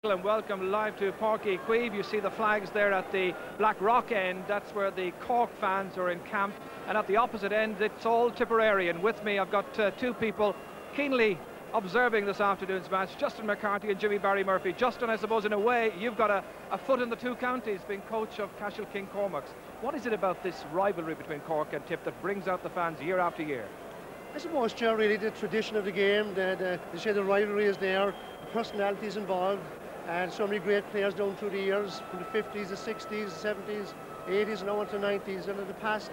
And welcome live to Páirc Uí Chaoimh. You see the flags there at the Black Rock end. That's where the Cork fans are in camp. And at the opposite end, it's all Tipperary. And with me, I've got two people keenly observing this afternoon's match, Justin McCarthy and Jimmy Barry Murphy. Justin, I suppose in a way, you've got a foot in the two counties, being coach of Cashel King Cormac's. What is it about this rivalry between Cork and Tip that brings out the fans year after year? I suppose, Joe, really the tradition of the game, the rivalry is there, the personalities involved, and so many great players down through the years, from the 50s, the 60s, the 70s, 80s, and now into the 90s. And in the past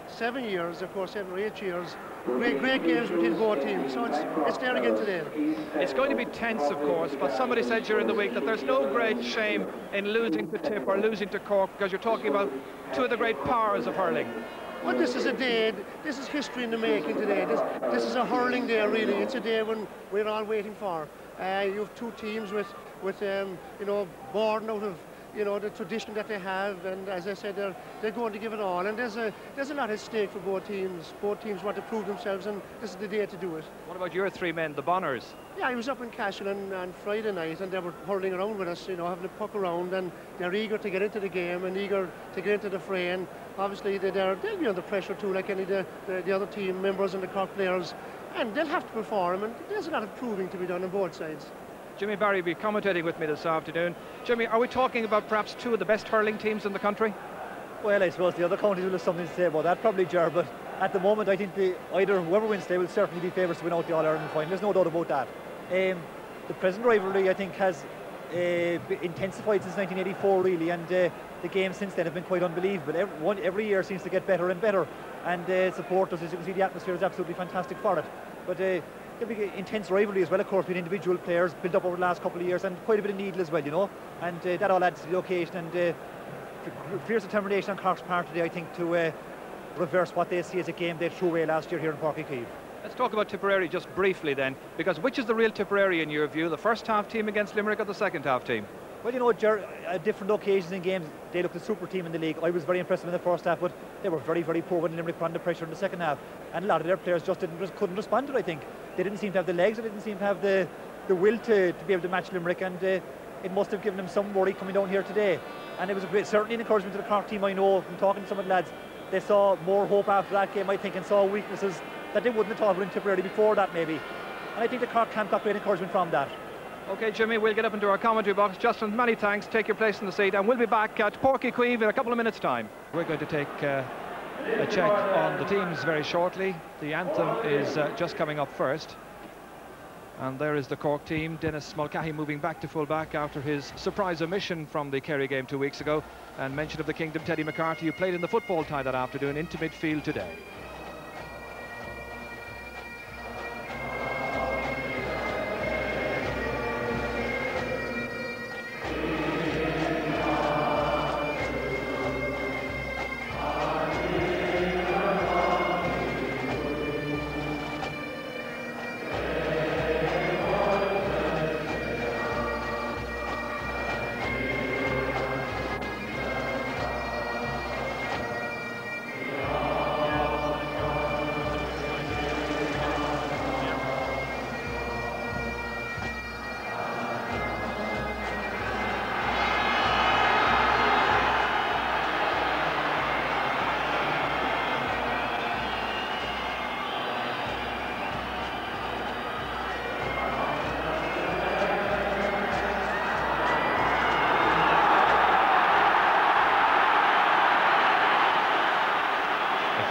7 years, of course, 7 or 8 years, great games between both teams. So it's there again today. It's going to be tense, of course, but somebody said during the week that there's no great shame in losing to Tip or losing to Cork, because you're talking about two of the great powers of hurling. Well, this is a day, this is history in the making today. This is a hurling day, really. It's a day when we're all waiting for. You have two teams with born out of, the tradition that they have, and as I said, they're going to give it all. And there's a lot at stake for both teams. Both teams want to prove themselves, and this is the day to do it. What about your three men, the Bonners? Yeah, I was up in Cashel on Friday night, and they were hurling around with us, having a puck around, and they're eager to get into the game and eager to get into the fray. And obviously, they'll be under pressure too, like any of the other team members and the Cork players, and they'll have to perform, and there's a lot of proving to be done on both sides. Jimmy Barry will be commentating with me this afternoon. Jimmy, are we talking about perhaps two of the best hurling teams in the country? Well, I suppose the other counties will have something to say about that, probably, Ger, but at the moment I think whoever wins, they will certainly be favourites to win out the All-Ireland final. There's no doubt about that. The present rivalry, I think, has intensified since 1984, really, and the games since then have been quite unbelievable. Every year seems to get better and better, and supporters, as you can see, the atmosphere is absolutely fantastic for it. But there'll be intense rivalry as well, of course, between individual players built up over the last couple of years, and quite a bit of needle as well, and that all adds to the occasion, and fierce determination on Cork's part today, I think, to reverse what they see as a game they threw away last year here in Páirc Uí Chaoimh. Let's talk about Tipperary just briefly then, because which is the real Tipperary in your view, the first half team against Limerick or the second half team? Well, Ger, at different occasions in games, they looked a super team in the league. I was very impressed with them in the first half, but they were very, very poor when Limerick put under pressure in the second half. And a lot of their players just couldn't respond to it, I think. They didn't seem to have the legs, they didn't seem to have the will to be able to match Limerick, and it must have given them some worry coming down here today. And it was certainly an encouragement to the Cork team, I know, from talking to some of the lads. They saw more hope after that game, I think, and saw weaknesses that they wouldn't have thought were in Tipperary before that, maybe. And I think the Cork camp got great encouragement from that. OK, Jimmy, we'll get up into our commentary box. Justin, many thanks. Take your place in the seat, and we'll be back at Páirc Uí Chaoimh in a couple of minutes' time. We're going to take a check on the teams very shortly. The anthem is just coming up first. And there is the Cork team. Dennis Mulcahy moving back to full-back after his surprise omission from the Kerry game 2 weeks ago. And mention of the Kingdom, Teddy McCarthy, who played in the football tie that afternoon, into midfield today.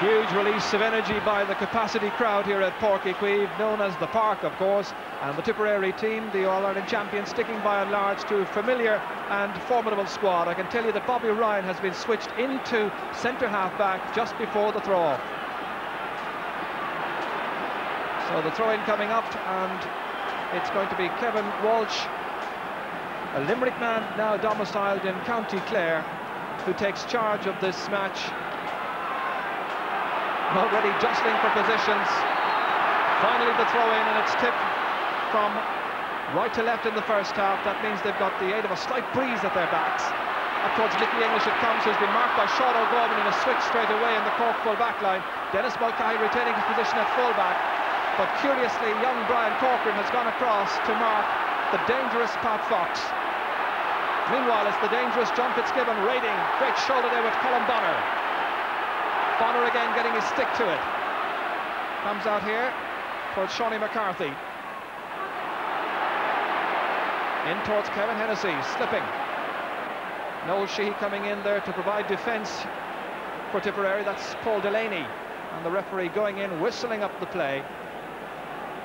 Huge release of energy by the capacity crowd here at Páirc Uí Chaoimh, known as the Park, of course, and the Tipperary team, the All-Ireland champions, sticking by and large to a familiar and formidable squad. I can tell you that Bobby Ryan has been switched into centre half-back just before the throw. So the throw-in coming up, and it's going to be Kevin Walsh, a Limerick man now domiciled in County Clare, who takes charge of this match. Already jostling for positions. Finally the throw-in, and it's tipped from right to left in the first half. That means they've got the aid of a slight breeze at their backs. Up towards Nicky English it comes, who's been marked by Sean O'Gorman in a switch straight away in the Cork full-back line. Dennis Mulcahy retaining his position at full-back. But curiously, young Brian Corcoran has gone across to mark the dangerous Pat Fox. Meanwhile, it's the dangerous John Fitzgibbon raiding. Great shoulder there with Colin Bonner. Bonner again getting his stick to it. Comes out here towards Shawnee McCarthy. In towards Kevin Hennessy, slipping. Noel Sheehy coming in there to provide defence for Tipperary. That's Paul Delaney. And the referee going in, whistling up the play.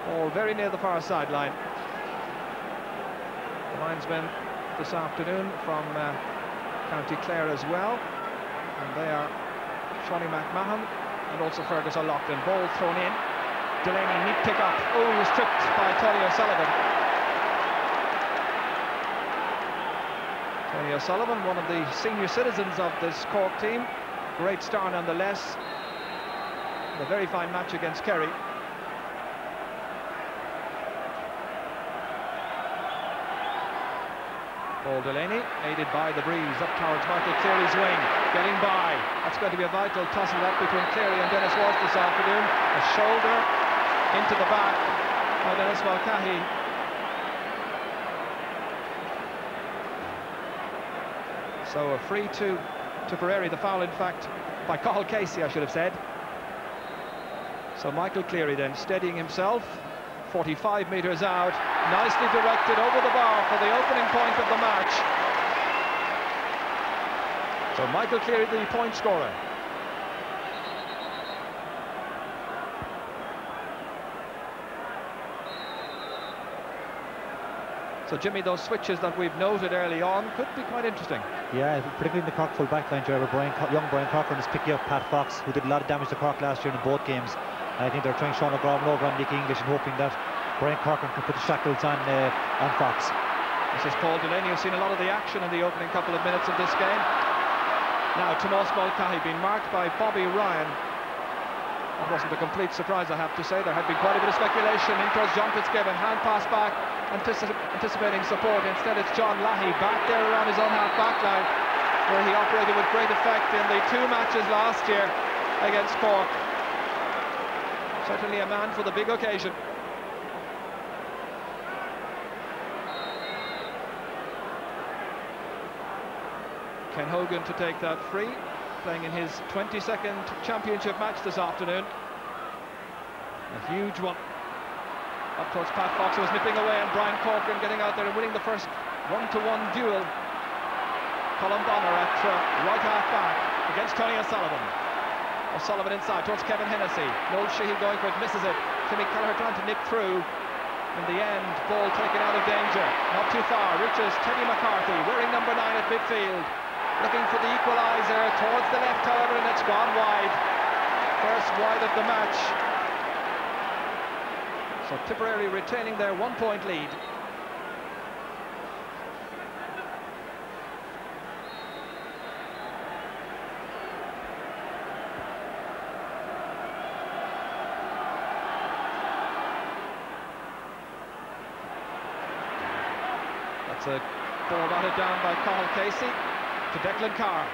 All very near the far sideline. The linesmen this afternoon from County Clare as well. And they are Shawnee McMahon and also Fergus O'Loughlin. Ball thrown in. Delaney, neat pick up. Oh, he was tripped by Tony O'Sullivan. Tony O'Sullivan, one of the senior citizens of this Cork team. Great star nonetheless. A very fine match against Kerry. Paul Delaney, aided by the breeze, up towards Michael Cleary's wing, getting by. That's going to be a vital tussle-up between Cleary and Dennis Walsh this afternoon. A shoulder into the back by Dennis Mulcahy. So a free to Tipperary, the foul in fact by Cathal Casey, I should have said. So Michael Cleary then steadying himself, 45 metres out, nicely directed over the bar for the opening point of the match. So Michael Cleary, the point scorer. So Jimmy, those switches that we've noted early on could be quite interesting. Yeah, particularly in the Cork full back line, Gerald. Young Brian Cochran is picking up Pat Fox, who did a lot of damage to Cork last year in both games. I think they're trying Sean O'Gorman over on Nicky English and hoping that Brian Corcoran can put the shackles on Fox. This is Paul Delaney, who's seen a lot of the action in the opening couple of minutes of this game. Now Tomás Mulcahy being marked by Bobby Ryan. That wasn't a complete surprise, I have to say. There had been quite a bit of speculation in towards John Fitzgibbon. Hand pass back, anticipating support. Instead it's John Lahey back there around his own half-back line, where he operated with great effect in the 2 matches last year against Cork. Certainly a man for the big occasion. Ken Hogan to take that free, playing in his 22nd championship match this afternoon. A huge one. Up towards Pat Fox, who was nipping away, and Brian Corcoran getting out there and winning the first one-to-one duel. Colin Bonner at right half-back against Tony O'Sullivan. O'Sullivan inside towards Kevin Hennessy. Noel Sheehy going for it, misses it. Timmy Kelleher trying to nick through. In the end, ball taken out of danger. Not too far, reaches Teddy McCarthy, wearing number 9 at midfield. Looking for the equaliser towards the left, however, and it's gone wide. First wide of the match. So Tipperary retaining their 1-point lead. That's a ball batted down by Cathal Casey to Declan Carr.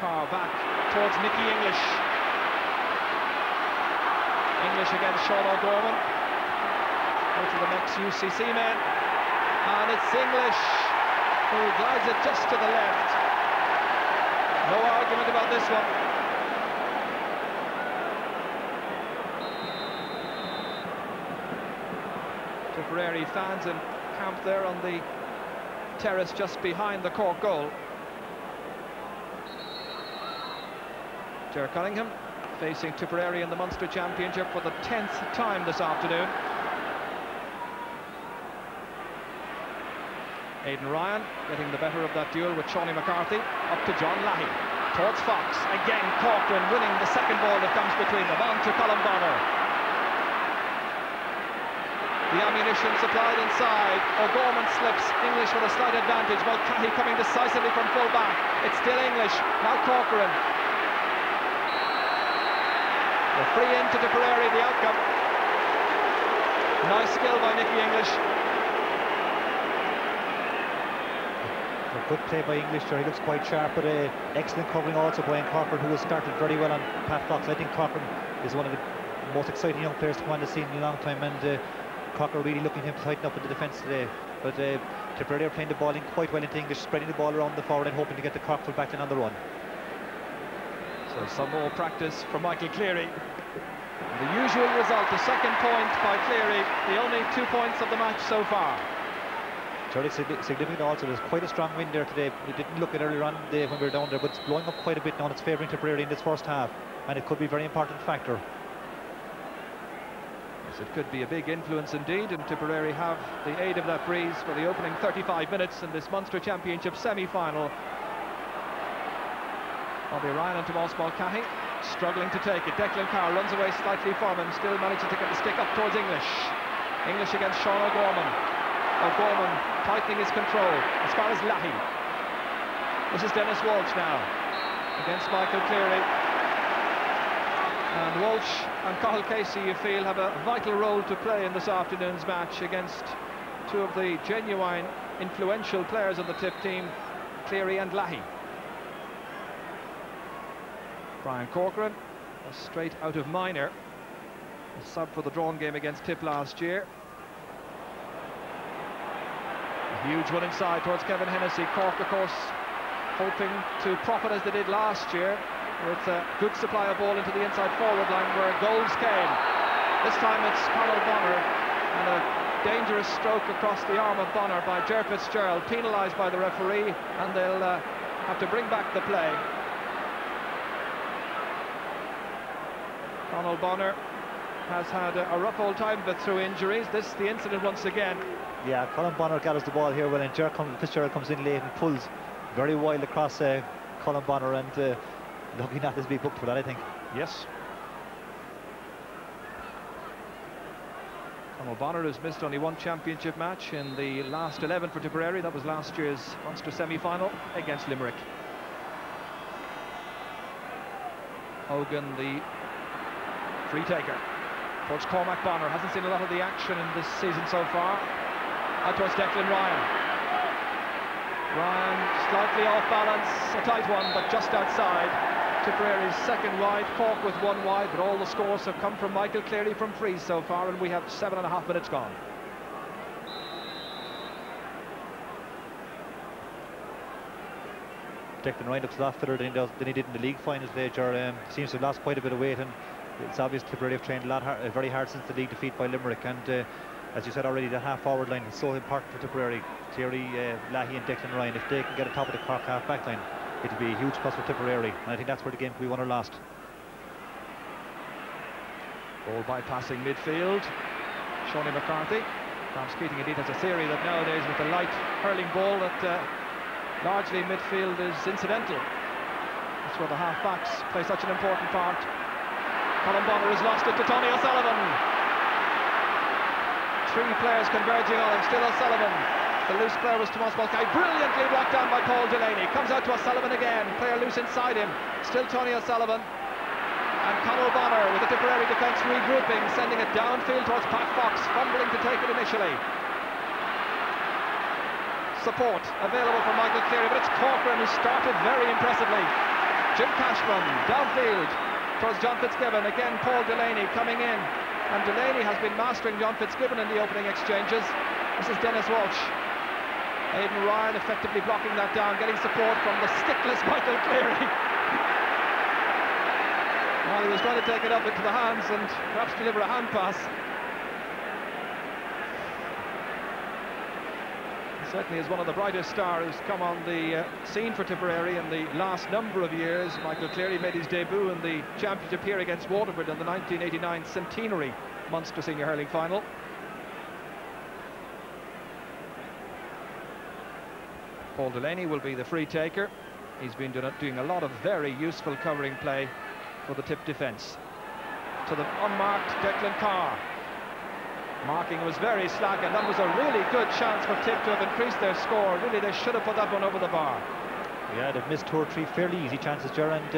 Carr back towards Nicky English. English against Sean O'Gorman. Both of the next UCC men. And it's English who glides it just to the left. No argument about this one. Tipperary fans in camp there on the terrace just behind the Cork goal. Ger Cunningham facing Tipperary in the Munster Championship for the 10th time this afternoon. Aidan Ryan getting the better of that duel with Shawnee McCarthy. Up to John Lahey, towards Fox. Again Corcoran winning the second ball that comes between them. On to Colin Bonner. The ammunition supplied inside. O'Gorman slips. English with a slight advantage. Mulcahy coming decisively from full back. It's still English. Now Corcoran. The free in to Tipperary, the outcome. Nice skill by Nicky English. A good play by English there. He looks quite sharp, but excellent covering also by Corcoran, who has started very well on Pat Fox. I think Corcoran is one of the most exciting young players to come on the scene in a long time, and Corcoran really looking at him to tighten up in the defence today. But Tipperary are playing the ball in quite well into English, spreading the ball around the forward and hoping to get the Cork full back in on the run. So some more practice for Michael Cleary. The usual result, the second point by Cleary, the only 2 points of the match so far. Very significant also. There's quite a strong wind there today. We didn't look at earlier on when we were down there, but it's blowing up quite a bit now, and it's favouring Tipperary in this first half, and it could be a very important factor. Yes, it could be a big influence indeed, and Tipperary have the aid of that breeze for the opening 35 minutes in this Munster Championship semi-final. Bobby Ryan and Tomás Mulcahy struggling to take it. Declan Carr runs away slightly from him, still manages to get the stick up towards English. English against Sean O'Gorman. O'Gorman tightening his control as far as Lahey. This is Dennis Walsh now against Michael Cleary. And Walsh and Cathal Casey, you feel, have a vital role to play in this afternoon's match against two of the genuine influential players on the Tip team, Cleary and Lahey. Brian Corcoran, straight out of minor, a sub for the drawn game against Tip last year. A huge one inside towards Kevin Hennessy. Cork, of course, hoping to profit as they did last year with a good supply of ball into the inside forward line where goals came. This time it's Conal Bonner, and a dangerous stroke across the arm of Bonner by Ger Fitzgerald, penalised by the referee, and they'll have to bring back the play. Conal Bonner has had a rough old time of it through injuries. This the incident once again. Yeah, Colin Bonner gathers the ball here well, and Fitzgerald comes in late and pulls very wild across Colin Bonner, and lucky not to be booked for that, I think. Yes. Conal Bonner has missed only one championship match in the last 11 for Tipperary. That was last year's Munster semi-final against Limerick. Hogan, the free taker towards Cormac Bonner. Hasn't seen a lot of the action in this season so far. Out towards Declan Ryan. Ryan slightly off balance, a tight one, but just outside. Tipperary's second wide, Cork with one wide, but all the scores have come from Michael Cleary from frees so far, and we have 7.5 minutes gone. Declan Ryan looks a lot fitter than he did in the league final today. Seems to have lost quite a bit of weight, and it's obvious Tipperary have trained very hard since the league defeat by Limerick, and as you said already, the half-forward line is so important for Tipperary. Cleary, Lahey and Declan Ryan, if they can get on top of the Cork half-back line, it'll be a huge plus for Tipperary, and I think that's where the game can be won or lost. Ball bypassing midfield. Shawnee McCarthy. Tom's Keating indeed has a theory that nowadays with the light hurling ball that largely midfield is incidental. That's where the half-backs play such an important part. Colin Bonner has lost it to Tony O'Sullivan. Three players converging on him, still O'Sullivan. The loose player was Tomás Mulcahy, brilliantly blocked down by Paul Delaney. Comes out to O'Sullivan again, player loose inside him. Still Tony O'Sullivan. And Conal Bonner with the Tipperary defence regrouping, sending it downfield towards Pat Fox, fumbling to take it initially. Support available for Michael Cleary, but it's Corcoran who started very impressively. Jim Cashman downfield towards John Fitzgibbon. Again Paul Delaney coming in, and Delaney has been mastering John Fitzgibbon in the opening exchanges. This is Dennis Walsh. Aidan Ryan effectively blocking that down, getting support from the stickless Michael Cleary. Well, he was trying to take it up into the hands and perhaps deliver a hand pass. Certainly is one of the brightest stars come on the scene for Tipperary in the last number of years. Michael Cleary made his debut in the championship here against Waterford in the 1989 centenary Munster Senior Hurling Final. Paul Delaney will be the free taker. He's been doing a lot of very useful covering play for the Tip defence. To the unmarked Declan Carr. Marking was very slack, and that was a really good chance for Tip to have increased their score. Really, they should have put that one over the bar. Yeah, they've missed 2 or 3 fairly easy chances, Ger, and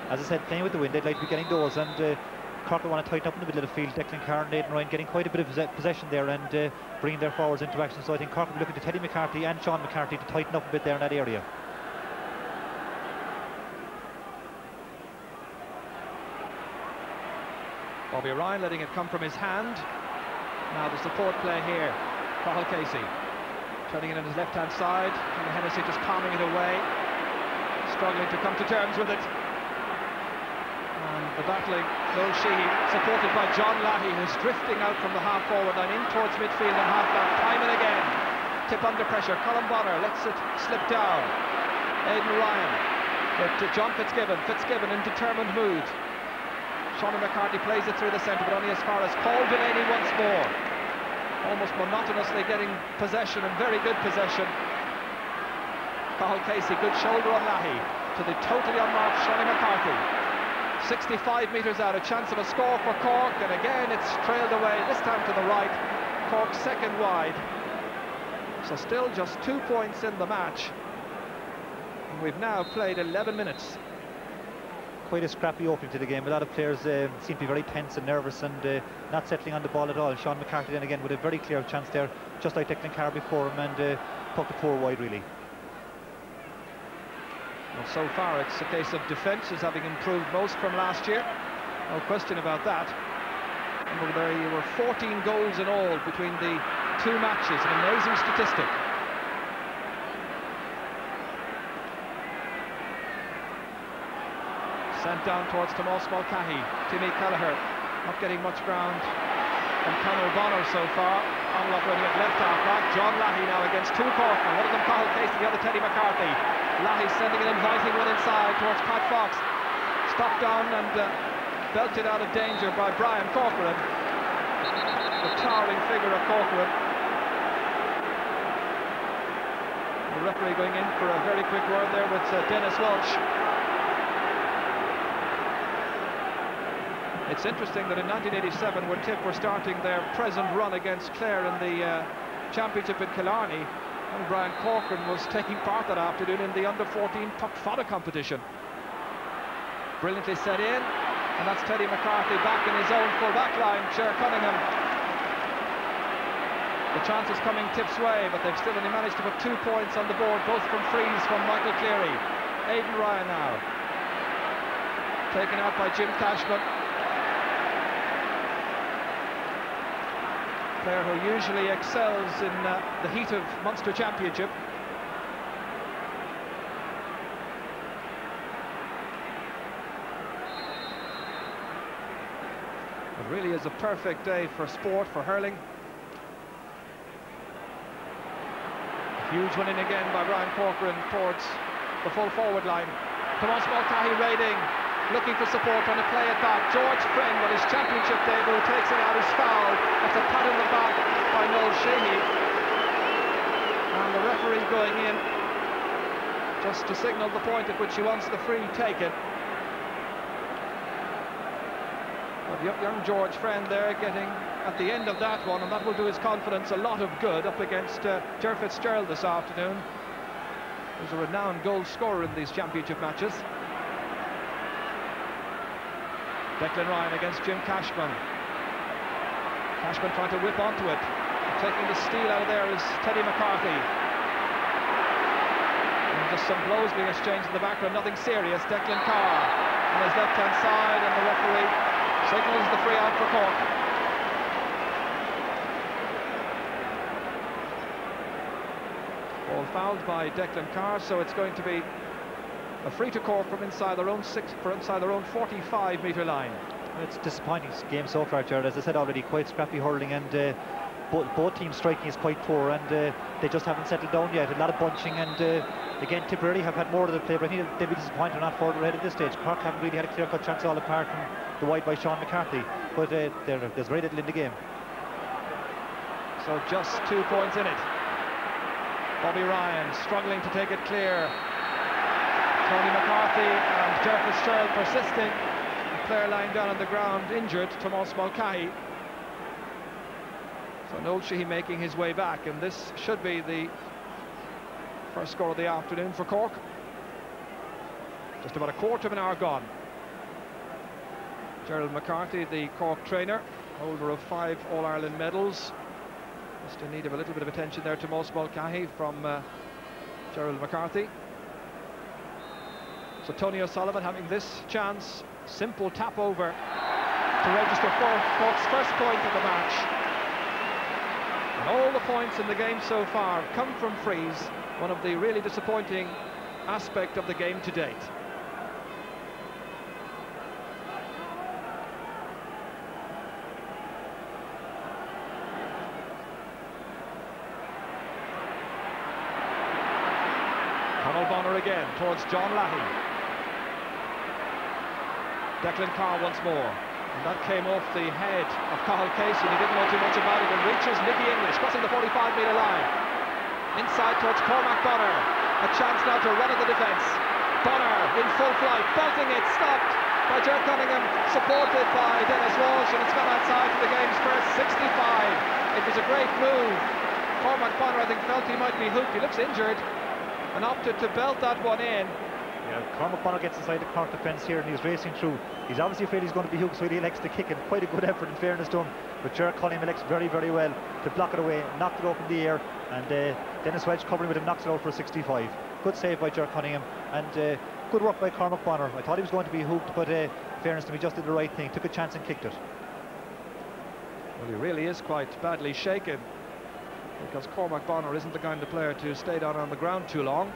as I said, playing with the wind, they'd like to be getting those, and Cork will want to tighten up in the middle of the field. Declan Carr and Aidan Ryan getting quite a bit of possession there and bringing their forwards into action, so I think Cork will be looking to Teddy McCarthy and Sean McCarthy to tighten up a bit there in that area. Bobby Ryan letting it come from his hand. Now the support play here, Cathal Casey. Cutting it on his left-hand side, and Hennessy just palming it away, struggling to come to terms with it. And the battling Noel Sheehy, supported by John Lahey, who's drifting out from the half-forward line in towards midfield and half-back, time and again. Tip under pressure, Colin Bonner lets it slip down. Aidan Ryan, but John Fitzgibbon in determined mood. Sean McCarthy plays it through the centre, but only as far as Paul Delaney once more. Almost monotonously getting possession, and very good possession. Cathal Casey, good shoulder on Lahey, to the totally unmarked Sean McCarthy. 65 metres out, a chance of a score for Cork, and again it's trailed away, this time to the right. Cork second wide. So still just 2 points in the match. And we've now played 11 minutes. Quite a scrappy opening to the game. A lot of players seem to be very tense and nervous and not settling on the ball at all. Sean McCarthy then again with a very clear chance there, just like Declan Carr before him, and poked the 4 wide really. Well, so far it's a case of defence as having improved most from last year. No question about that. And there were 14 goals in all between the 2 matches, an amazing statistic. Sent down towards Tomás Mulcahy. Timmy Kelleher not getting much ground from Conor Bonner so far. Onlock running at left half back. John Lahey now against 2 Corkmen. One of them Cathal Casey, the other Teddy McCarthy. Lahey sending an inviting one inside towards Pat Fox. Stopped down and belted out of danger by Brian Corcoran. The towering figure of Corcoran. The referee going in for a very quick word there with Dennis Walsh. It's interesting that in 1987, when Tip were starting their present run against Clare in the championship in Killarney, and Brian Corcoran was taking part that afternoon in the under-14 puck fodder competition. Brilliantly set in, and that's Teddy McCarthy back in his own full-back line. Cher Cunningham. The chance is coming Tip's way, but they've still only managed to put 2 points on the board, both from frees from Michael Cleary. Aidan Ryan now. Taken out by Jim Cashman. Player who usually excels in the heat of Munster Championship. It really is a perfect day for sport, for hurling. A huge one in again by Brian Corcoran towards the full forward line. Tomás Mulcahy raiding, looking for support, trying to play it back. George Friend on his championship debut takes it out as foul. That's a pat in the back by Noel Sheehy. And the referee going in just to signal the point at which he wants the free taken. But young George Friend there getting at the end of that one, and that will do his confidence a lot of good up against Ger Fitzgerald this afternoon, who's a renowned goal scorer in these championship matches. Declan Ryan against Jim Cashman. Cashman trying to whip onto it. Taking the steal out of there is Teddy McCarthy. And just some blows being exchanged in the background, nothing serious. Declan Carr on his left-hand side, and the referee signals the free out for Cork. Ball fouled by Declan Carr, so it's going to be a free to Cork from inside their own 45-metre line. It's a disappointing game so far, Gerard. As I said already, quite scrappy hurling, and both teams striking is quite poor, and they just haven't settled down yet. A lot of bunching, and again, Tipperary have had more of the play, but I think they'll be disappointed not further ahead at this stage. Cork haven't really had a clear-cut chance all apart from the wide by Sean McCarthy, but there's very little in the game. So just 2 points in it. Bobby Ryan struggling to take it clear. Tony McCarthy and Ger Fitzgerald persisting. The player lying down on the ground injured, Tomás Mulcahy. So Noel Sheehy making his way back, and this should be the first score of the afternoon for Cork. Just about a quarter of an hour gone. Gerald McCarthy, the Cork trainer, holder of 5 All-Ireland medals. Just in need of a little bit of attention there to Tomás Mulcahy from Gerald McCarthy. So Tony O'Sullivan having this chance, simple tap over to register for Cork's first point of the match. All the points in the game so far have come from frees, one of the really disappointing aspect of the game to date. Conall Bonner again towards John Lahey. Declan Carr once more. And that came off the head of Cathal Casey, and he didn't know too much about it, and reaches Mickey English, crossing the 45-metre line. Inside towards Cormac Bonner. A chance now to run at the defence. Bonner in full flight, belting it, stopped by Ger Cunningham, supported by Dennis Walsh, and it's gone outside for the game's first 65. It was a great move. Cormac Bonner, I think, felt he might be hooked. He looks injured and opted to belt that one in. Yeah, Cormac Bonner gets inside the Cork defence here and he's racing through. He's obviously afraid he's going to be hooked, so he elects to kick it. Quite a good effort in fairness to him. But Ger Cunningham elects very, very well to block it away, knocked it up in the air, and Dennis Welch covering with him, knocks it out for a 65. Good save by Ger Cunningham, and good work by Cormac Bonner. I thought he was going to be hooked, but fairness to him, he just did the right thing, took a chance and kicked it. Well, he really is quite badly shaken, because Cormac Bonner isn't the kind of player to stay down on the ground too long.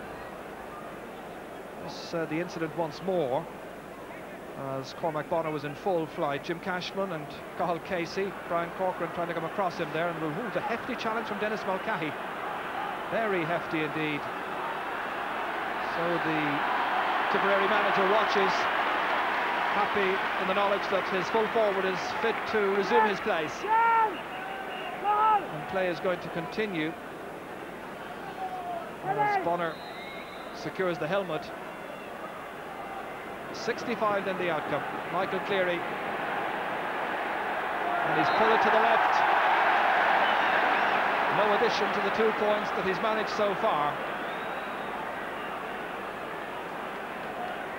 This the incident once more, as Cormac Bonner was in full flight. Jim Cashman and Cathal Casey, Brian Corcoran trying to come across him there, and it was a hefty challenge from Dennis Mulcahy. Very hefty indeed. So the Tipperary manager watches, happy in the knowledge that his full forward is fit to resume his place. And play is going to continue as Bonner secures the helmet. 65 then the outcome. Michael Cleary, and he's pulled it to the left. No addition to the 2 points that he's managed so far.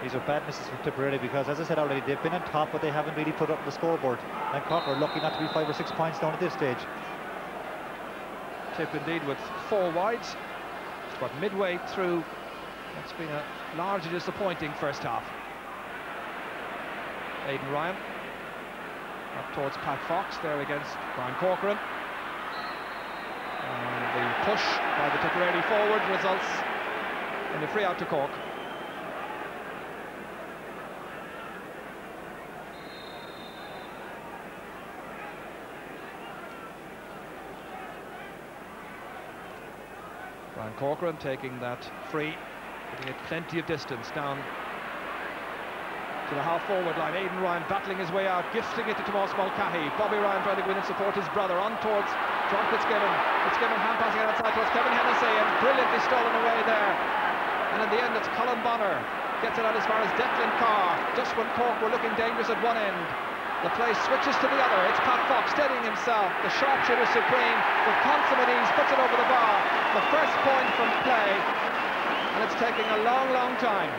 These are bad misses from Tipperary because, as I said already, they've been on top, but they haven't really put up the scoreboard. And Cork are lucky not to be 5 or 6 points down at this stage. Tip indeed with 4 wides, but midway through, it's been a largely disappointing first half. Aidan Ryan up towards Pat Fox there against Brian Corcoran, and the push by the Tipperary forward results in a free out to Cork. Brian Corcoran taking that free, giving it plenty of distance down to the half-forward line. Aidan Ryan battling his way out, gifting it to Tomas Mulcahy. Bobby Ryan trying to go in and support his brother. On towards John Fitzgibbon. Fitzgibbon hand-passing it outside towards Kevin Hennessy, and brilliantly stolen away there. And in the end, it's Colin Bonner. Gets it out as far as Declan Carr. Just when Cork were looking dangerous at one end, the play switches to the other. It's Pat Fox steadying himself. The sharpshooter supreme with consummate ease puts it over the bar. The first point from play, and it's taking a long, long time.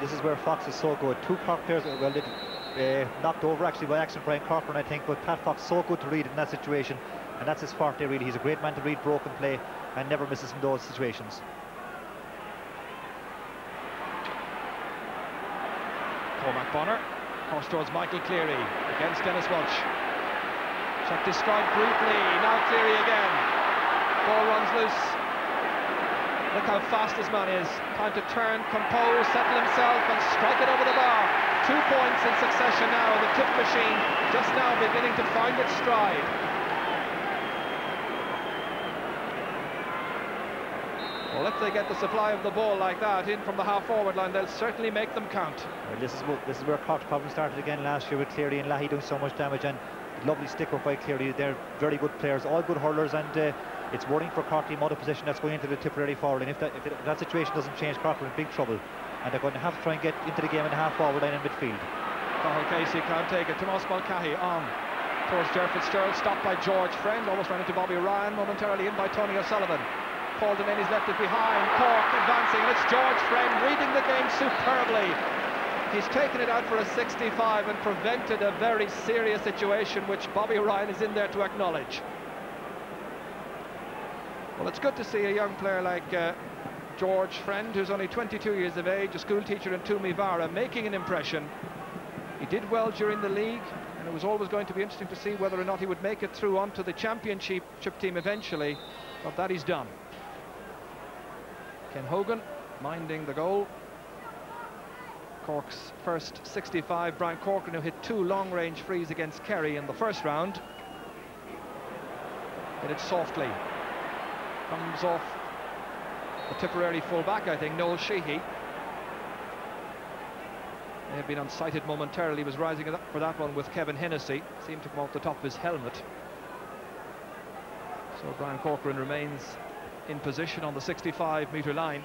This is where Fox is so good. 2 Cork players, well, they knocked over actually by accident Brian Corcoran, I think, but Pat Fox so good to read in that situation, and that's his forte really. He's a great man to read broken play and never misses in those situations. Cormac Bonner, cross towards Michael Cleary against Dennis Welch. Check described briefly, now Cleary again. Ball runs loose. Look how fast this man is. Time to turn, compose, settle himself and strike it over the bar. 2 points in succession now. The tip machine just now beginning to find its stride. Well, if they get the supply of the ball like that in from the half-forward line, they'll certainly make them count. Well, this is where Cork's problem started again last year with Cleary and Lahey doing so much damage, and lovely stick-up by Cleary. They're very good players, all good hurlers, and it's worrying for Cork the amount of possession that's going into the Tipperary forward, and if that situation doesn't change, Cork are in big trouble, and they're going to have to try and get into the game in the half-forward line in midfield. Cathal Casey can't take it. Tomas Mulcahy on towards Ger Fitzgerald, stopped by George Friend, almost ran into Bobby Ryan, momentarily in by Tony O'Sullivan. Paul Delaney's left it behind. Cork advancing, and it's George Friend reading the game superbly. He's taken it out for a 65 and prevented a very serious situation which Bobby Ryan is in there to acknowledge. Well, it's good to see a young player like George Friend, who's only 22 years of age, a school teacher in Toomevara, making an impression. He did well during the league, and it was always going to be interesting to see whether or not he would make it through onto the championship team eventually, but that he's done. Ken Hogan minding the goal. Cork's first 65. Brian Corcoran, who hit 2 long-range frees against Kerry in the first round. Hit it softly. Comes off the Tipperary full-back, I think, Noel Sheehy. May have been unsighted momentarily. He was rising up for that one with Kevin Hennessy. Seemed to come off the top of his helmet. So Brian Corcoran remains in position on the 65-metre line.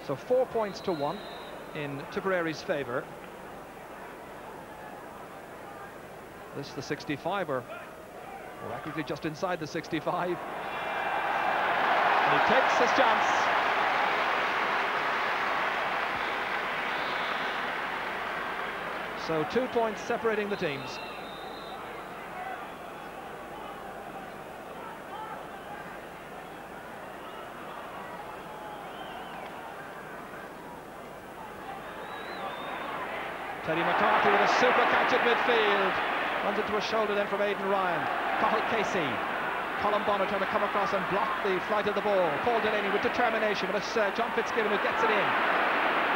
So 4 points to 1 in Tipperary's favour. This is the 65er, accurately just inside the 65. And he takes his chance. So 2 points separating the teams. Teddy McCarthy with a super catch at midfield. Runs into a shoulder then from Aidan Ryan. Cathal Casey. Colin Bonner trying to come across and block the flight of the ball. Paul Delaney with determination, but it's John Fitzgibbon who gets it in.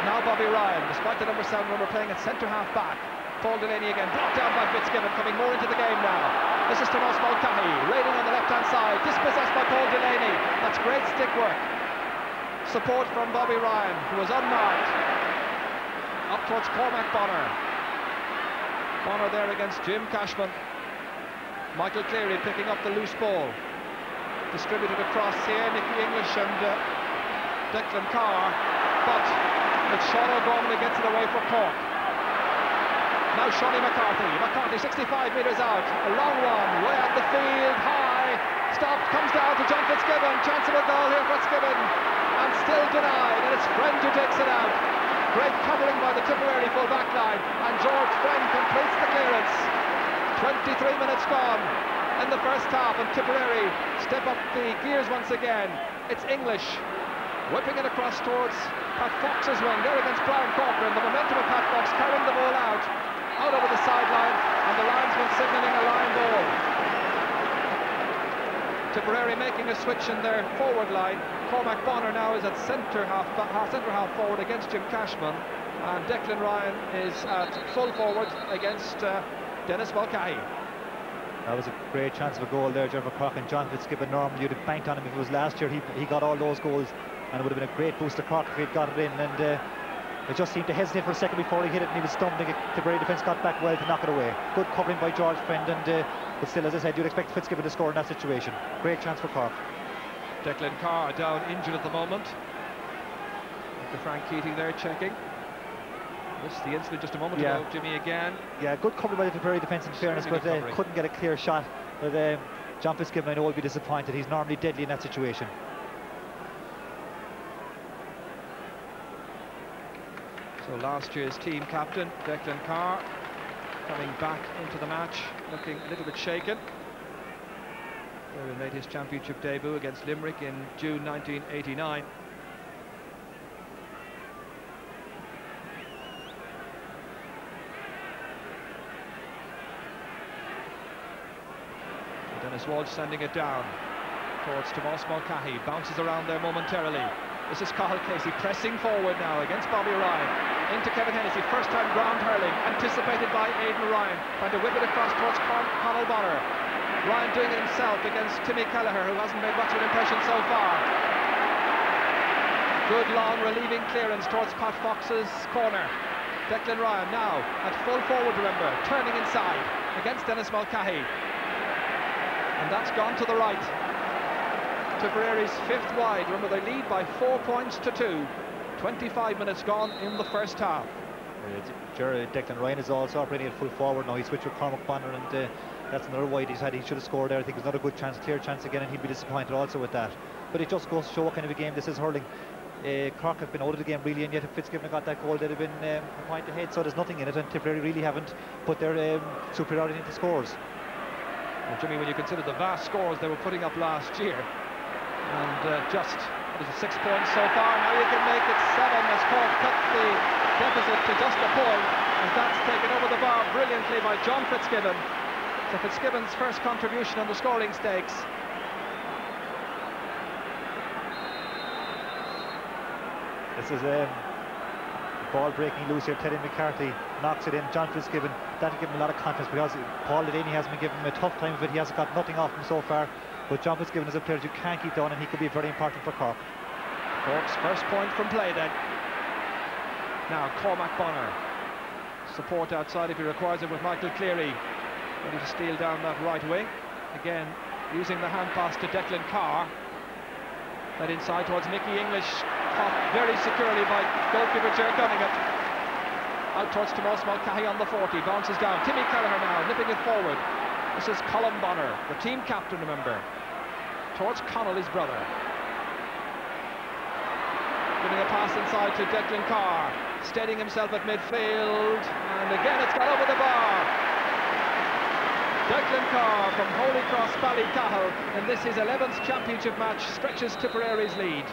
Now Bobby Ryan, despite the number 7 number playing at centre half back. Paul Delaney again, blocked down by Fitzgibbon, coming more into the game now. This is Tomas Mulcahy, raiding on the left-hand side, dispossessed by Paul Delaney. That's great stick work. Support from Bobby Ryan, who was unmarked. Up towards Cormac Bonner. Bonner there against Jim Cashman. Michael Cleary picking up the loose ball. Distributed across here, Nicky English and Declan Carr. But it's Sean O'Gorman who gets it away for Cork. Now Shawnee McCarthy. McCarthy 65 metres out. A long one, way out the field, high. Stopped, comes down to John Fitzgibbon. Chance of a goal here, Fitzgibbon. And still denied, and it's Friend who takes it out. Great covering by the Tipperary full back line, and George Friend completes the clearance. 23 minutes gone in the first half, and Tipperary step up the gears once again. It's English whipping it across towards Pat Fox's wing there against Brian Corcoran. The momentum of Pat Fox carrying the ball out over the sideline, and the linesman signalling a line ball. Tipperary making a switch in their forward line. Cormac Bonner now is at centre half forward against Jim Cashman, and Declan Ryan is at full forward against Dennis Mulcahy. That was a great chance of a goal there, Jeremy Cork, and John Fitzgibbon. Normally you'd have banked on him if it was last year. He got all those goals, and it would have been a great boost to Cork if he'd got it in. And it just seemed to hesitate for a second before he hit it, and he was stumbling. The Tipperary defence got back well to knock it away. Good covering by George Friend, and but still, as I said, you'd expect Fitzgibbon to score in that situation. Great chance for Cork. Declan Carr down injured at the moment. After Frank Keating there checking. This is the incident just a moment ago, Jimmy, again. Yeah, good cover by the Tipperary defence in fairness, but couldn't get a clear shot. But John Fitzgibbon, I know, will be disappointed. He's normally deadly in that situation. So last year's team captain, Declan Carr, coming back into the match, looking a little bit shaken. He made his championship debut against Limerick in June 1989. Dennis Walsh sending it down towards Tomas Mulcahy, bounces around there momentarily. This is Cathal Casey pressing forward now against Bobby Ryan. Into Kevin Hennessy, first time ground hurling, anticipated by Aidan Ryan, trying to whip it across towards Conal Bonner. Ryan doing it himself against Timmy Kelleher, who hasn't made much of an impression so far. Good long relieving clearance towards Pat Fox's corner. Declan Ryan now at full forward, remember, turning inside against Dennis Mulcahy. And that's gone to the right. Tipperary's 5th wide. Remember, they lead by 4 points to 2. 25 minutes gone in the first half. Declan Ryan is also operating at full forward now. He switched with Cormac Bonner, and that's another wide he's had. He should have scored there. I think it was another good chance, clear chance again, and he'd be disappointed also with that. But it just goes to show what kind of a game this is, hurling. Cork have been out of the game really, and yet if Fitzgibbon got that goal, they'd have been a point ahead. So there's nothing in it, and Tipperary really haven't put their superiority into scores. Well, Jimmy, when you consider the vast scores they were putting up last year, and just There's 6 points so far. Now you can make it 7 as Cork cut the deficit to just a point, and that's taken over the bar brilliantly by John Fitzgibbon. So Fitzgibbon's first contribution on the scoring stakes. This is ball breaking loose here. Teddy McCarthy knocks it in. John Fitzgibbon, that'll give him a lot of confidence, because Paul Delaney hasn't been giving him a tough time of it. He hasn't got nothing off him so far, but John Fitzgibbon is a player you can't keep down, and he could be very important for Cork. Cork's first point from play then. Now Cormac Bonner, support outside if he requires it with Michael Cleary, ready to steal down that right wing. Again using the hand pass to Declan Carr. That inside towards Nicky English, caught very securely by goalkeeper Ger Cunningham. Out towards Tomás Mulcahy on the 40, bounces down. Timmy Kelleher now nipping it forward. This is Colin Bonner, the team captain, remember, towards Connell, his brother. Giving a pass inside to Declan Carr, steadying himself at midfield, and again it's got over the bar. Declan Carr from Holy Cross Ballycahill, and this is 11th championship match, stretches Tipperary's lead.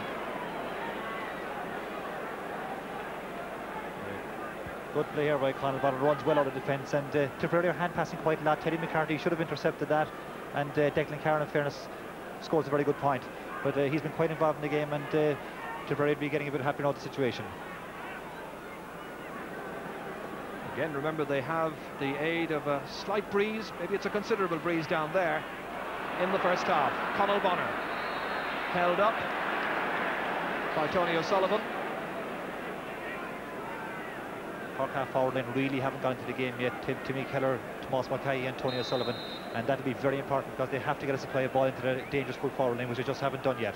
Good play here by Conall Bonner, runs well out of defence, and Tipperary are hand passing quite a lot. Teddy McCarthy should have intercepted that, and Declan Carr, in fairness, scores a very good point. But he's been quite involved in the game, and Tipperary will be getting a bit happy now with the situation. Again, remember, they have the aid of a slight breeze, maybe it's a considerable breeze down there in the first half. Conall Bonner held up by Tony O'Sullivan. Cork half forward line really haven't gone into the game yet. Timmy Kelleher, Tomás Mulcahy and Tony O'Sullivan, and that'll be very important, because they have to get a supply of ball into the dangerous full forward line, which they just haven't done yet.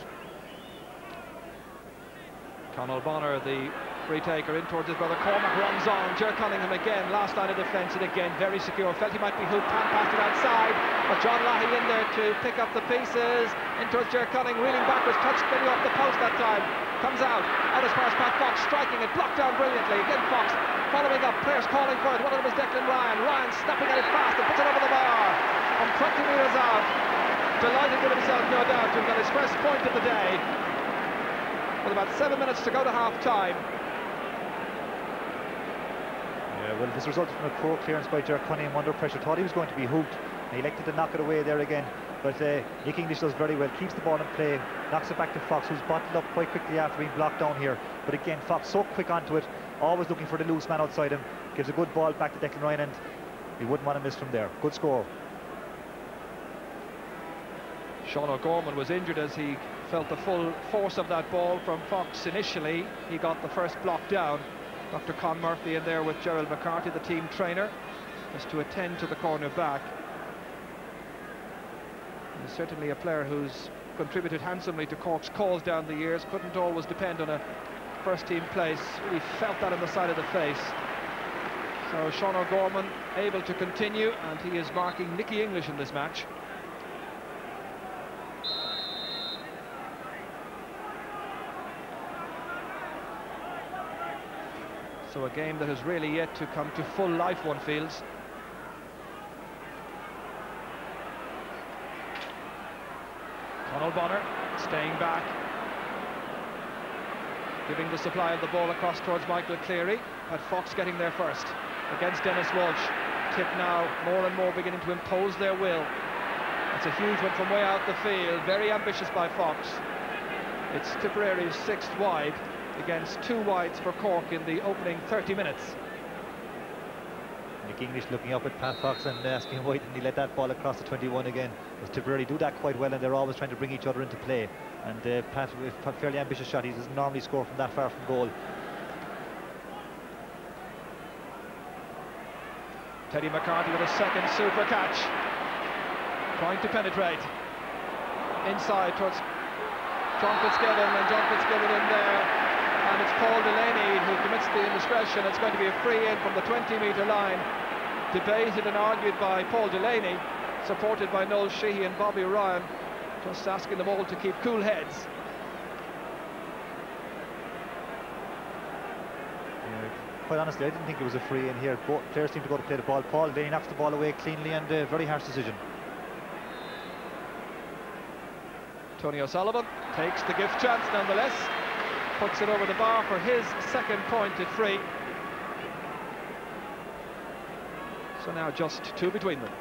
Conall Bonner, the free taker, in towards his brother. Cormac runs on. Ger Cunningham again, last line of defence, and again very secure. Felt he might be hooped, hand passed it outside, but John Lahey in there to pick up the pieces. In towards Ger Cunningham, reeling backwards, touched maybe off the post that time. Comes out as far as Pat Fox, striking it, blocked down brilliantly. Again Fox following up, players calling for it. One of them is Declan Ryan. Ryan snapping at it fast and puts it over the bar from 20 metres out. Delighted with himself, no doubt, to have got his first point of the day, with about 7 minutes to go to half time. Yeah, well, this resulted from a poor clearance by Ger Cunningham under pressure. Thought he was going to be hooped, and he elected to knock it away there again. But Nick English does very well, keeps the ball in play, knocks it back to Fox, who's bottled up quite quickly after being blocked down here. But again, Fox so quick onto it, always looking for the loose man outside him, gives a good ball back to Declan Ryan, and he wouldn't want to miss from there. Good score. Sean O'Gorman was injured as he felt the full force of that ball from Fox initially. He got the first block down. Dr. Con Murphy in there with Gerald McCarthy, the team trainer, just to attend to the corner back. He's certainly a player who's contributed handsomely to Cork's cause down the years. Couldn't always depend on a first-team place. Really felt that in the side of the face. So Sean O'Gorman able to continue, and he is marking Nicky English in this match. So a game that has really yet to come to full life, one feels. Conall Bonner staying back, giving the supply of the ball across towards Michael Cleary. Pat Fox getting there first against Dennis Walsh. Tip now more and more beginning to impose their will. It's a huge one from way out the field, very ambitious by Fox. It's Tipperary's 6th wide against 2 wides for Cork in the opening 30 minutes. Nick English looking up at Pat Fox and asking why didn't he let that ball across the 21 again. Because Tipperary do that quite well, and they're always trying to bring each other into play. And Pat, with a fairly ambitious shot, he doesn't normally score from that far from goal. Teddy McCarthy with a second super catch, trying to penetrate inside towards John Fitzgibbon, and John Fitzgibbon in there. And it's Paul Delaney who commits the indiscretion. It's going to be a free in from the 20-metre line. Debated and argued by Paul Delaney, supported by Noel Sheehy and Bobby Ryan, just asking them all to keep cool heads. Quite honestly, I didn't think it was a free in here. Both players seem to go to play the ball. Paul Delaney knocks the ball away cleanly, and very harsh decision. Tony O'Sullivan takes the gift chance nonetheless, puts it over the bar for his second pointed free. So now just 2 between them.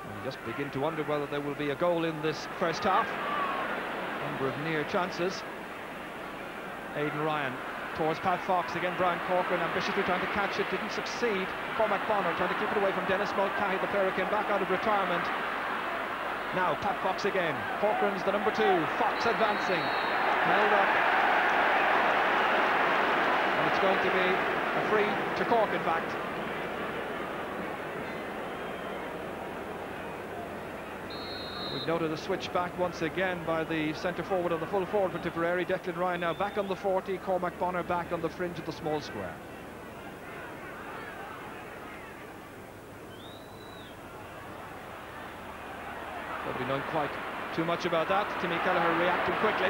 And you just begin to wonder whether there will be a goal in this first half. Number of near chances. Aidan Ryan towards Pat Fox, again Brian Corcoran ambitiously trying to catch it, didn't succeed. Cormac Bonner trying to keep it away from Dennis Mulcahy, the player who came back out of retirement. Now Pat Fox again, Corcoran's the number 2, Fox advancing, held up. And it's going to be a free to Cork, in fact. We've noted a switch back once again by the centre forward and the full forward for Tipperary. Declan Ryan now back on the 40, Cormac Bonner back on the fringe of the small square. Nobody known quite too much about that. Timmy Kelleher reacting quickly.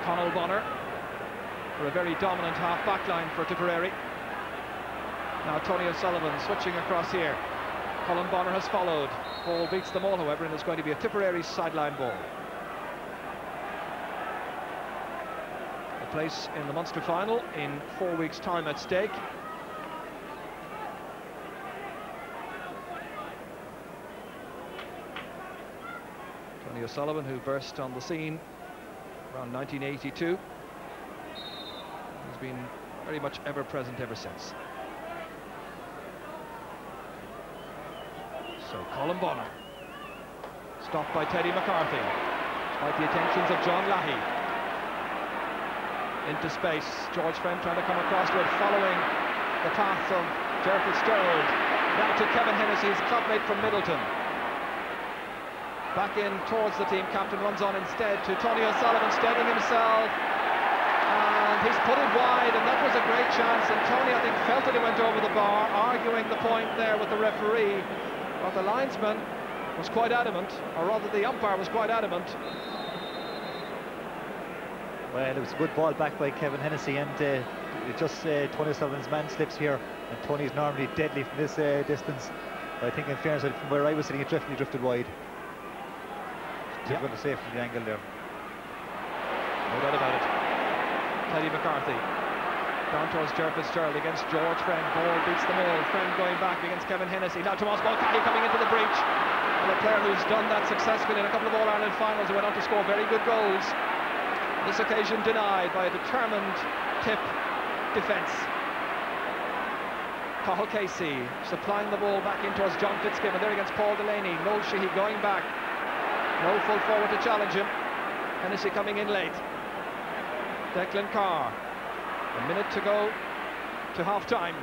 Conal Bonner for a very dominant half-back line for Tipperary. Now Tony O'Sullivan switching across here. Colin Bonner has followed. Ball beats them all, however, and it's going to be a Tipperary sideline ball. A place in the Munster final in 4 weeks' time at stake. Tony O'Sullivan, who burst on the scene around 1982, has been very much ever present ever since. So Colin Bonner, stopped by Teddy McCarthy, despite the attentions of John Lahey. Into space, George Friend trying to come across to it, following the path of Gerald Fitzgerald. Now to Kevin Hennessy, his clubmate from Middleton. Back in towards the team captain, runs on instead to Tony O'Sullivan, steadying himself. And he's put it wide, and that was a great chance. And Tony, I think, felt it, he went over the bar, arguing the point there with the referee. But the linesman was quite adamant, or rather the umpire was quite adamant. Well, it was a good ball back by Kevin Hennessy, and it just Tony O'Sullivan's man slips here, and Tony's normally deadly from this distance. But I think in fairness, from where I was sitting, he drifted wide. Difficult to say from the angle there. No doubt about it. Teddy McCarthy down towards Gerald Fitzgerald against George Friend. Ball beats them all. Friend going back against Kevin Hennessy. Now Tomas Mulcahy coming into the breach. And a player who's done that successfully in a couple of All-Ireland finals and went on to score very good goals. This occasion denied by a determined tip defence. Cathal Casey supplying the ball back in towards John Fitzgibbon. There against Paul Delaney. Noel Sheehy going back. No full forward to challenge him. Hennessy coming in late. Declan Carr. A minute to go to half-time.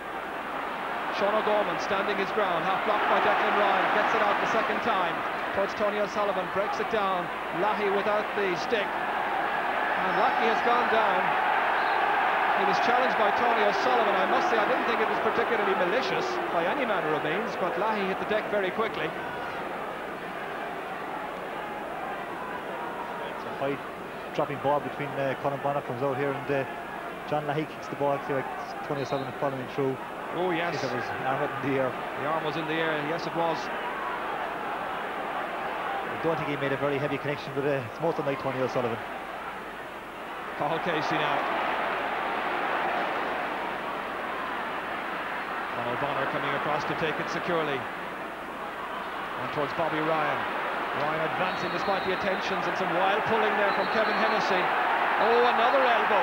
Sean O'Gorman standing his ground, half blocked by Declan Ryan, gets it out the second time towards Tony O'Sullivan, breaks it down. Lahey without the stick, and Lahey has gone down. He was challenged by Tony O'Sullivan. I must say, I didn't think it was particularly malicious by any manner of means, but Lahey hit the deck very quickly. It's a high dropping ball between Colin Bonner comes out here, and John Lahey kicks the ball clear, like Tony O'Sullivan following through. Oh yes. It was arm up in the air. The arm was in the air, yes it was. I don't think he made a very heavy connection, but it's most unlike Tony O'Sullivan. Cathal Casey now. Conal Bonner coming across to take it securely. And towards Bobby Ryan. Ryan advancing despite the attentions, and some wild pulling there from Kevin Hennessy. Oh, another elbow.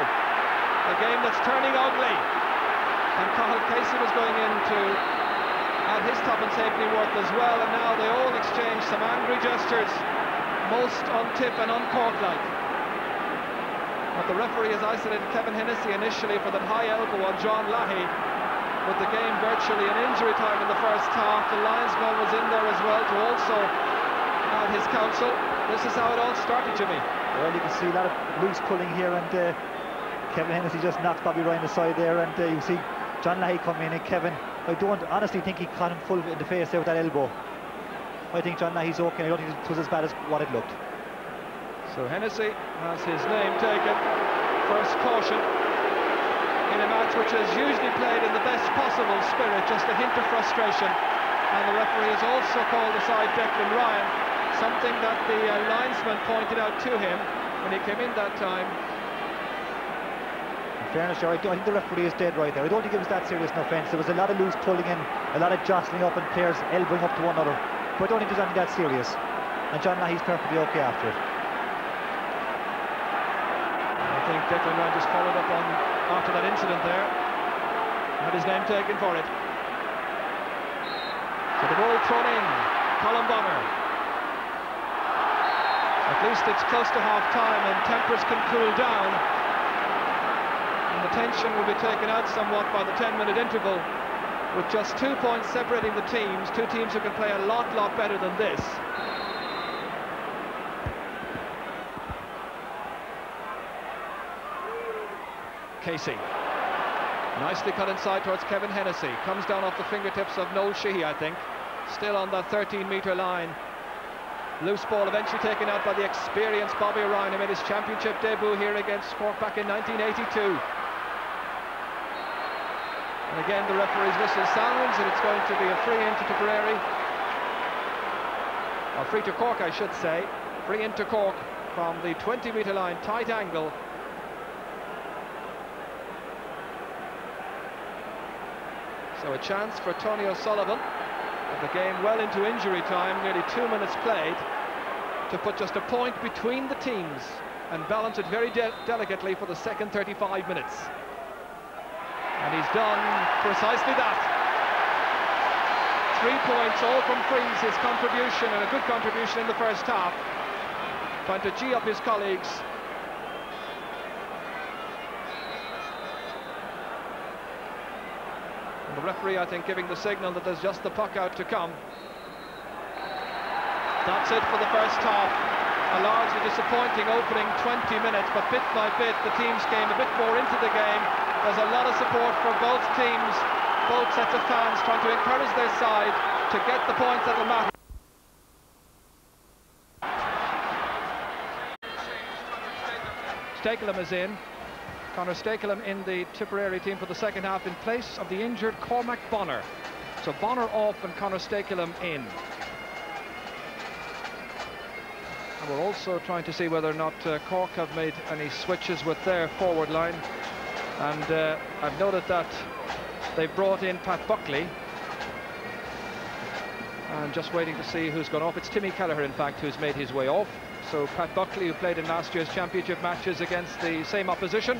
A game that's turning ugly. And Cathal Casey was going in to add his top and safety work as well, and now they all exchange some angry gestures, most un-tip and un-Cork-like. But the referee has isolated Kevin Hennessy initially for that high elbow on John Lahey, with the game virtually in injury time in the first half. The linesman was in there as well to also add his counsel. This is how it all started, Jimmy. Well, you can see a lot of loose pulling here, and Kevin Hennessy just knocks Bobby Ryan aside there, and you see John Lahey come in, and Kevin, I don't honestly think he caught him full in the face there with that elbow. I think John Lahey's okay. I don't think it was as bad as what it looked. So Hennessy has his name taken. First caution in a match which is usually played in the best possible spirit, just a hint of frustration. And the referee has also called aside Declan Ryan, something that the linesman pointed out to him when he came in that time. In fairness, Jerry, I think the referee is dead right there. I don't think it was that serious an offence. There was a lot of loose pulling in, a lot of jostling up, and players elbowing up to one another. But I don't think there's anything that serious. And John Lahey's perfectly okay after it. I think Declan Ryan just followed up on after that incident there. Had his name taken for it. So the ball thrown in. Colm Bonnar. At least it's close to half-time and tempers can cool down. And the tension will be taken out somewhat by the 10-minute interval, with just 2 points separating the teams. Two teams who can play a lot better than this. Casey. Nicely cut inside towards Kevin Hennessy. Comes down off the fingertips of Noel Sheehy, I think. Still on that 13-metre line. Loose ball eventually taken out by the experienced Bobby Ryan, who made his championship debut here against Cork back in 1982. And again the referee's whistle sounds, and it's going to be a free into Tipperary. Or free to Cork, I should say. Free into Cork from the 20-metre line, tight angle. So a chance for Tony O'Sullivan, with the game well into injury time, nearly 2 minutes played, to put just a point between the teams and balance it very delicately for the second 35 minutes. And he's done precisely that. 3 points, all from frees, his contribution, and a good contribution in the first half. Trying to gee up his colleagues. The referee, I think, giving the signal that there's just the puck out to come. That's it for the first half. A largely disappointing opening 20 minutes, but bit by bit the teams came a bit more into the game. There's a lot of support for both teams, both sets of fans trying to encourage their side to get the points that will matter. Stakelum is in. Conor Stakelum in the Tipperary team for the second half in place of the injured Cormac Bonnar. So Bonnar off and Conor Stakelum in. And we're also trying to see whether or not Cork have made any switches with their forward line. And I've noted that they've brought in Pat Buckley. And just waiting to see who's gone off. It's Timmy Kelleher, in fact, who's made his way off. So Pat Buckley, who played in last year's championship matches against the same opposition,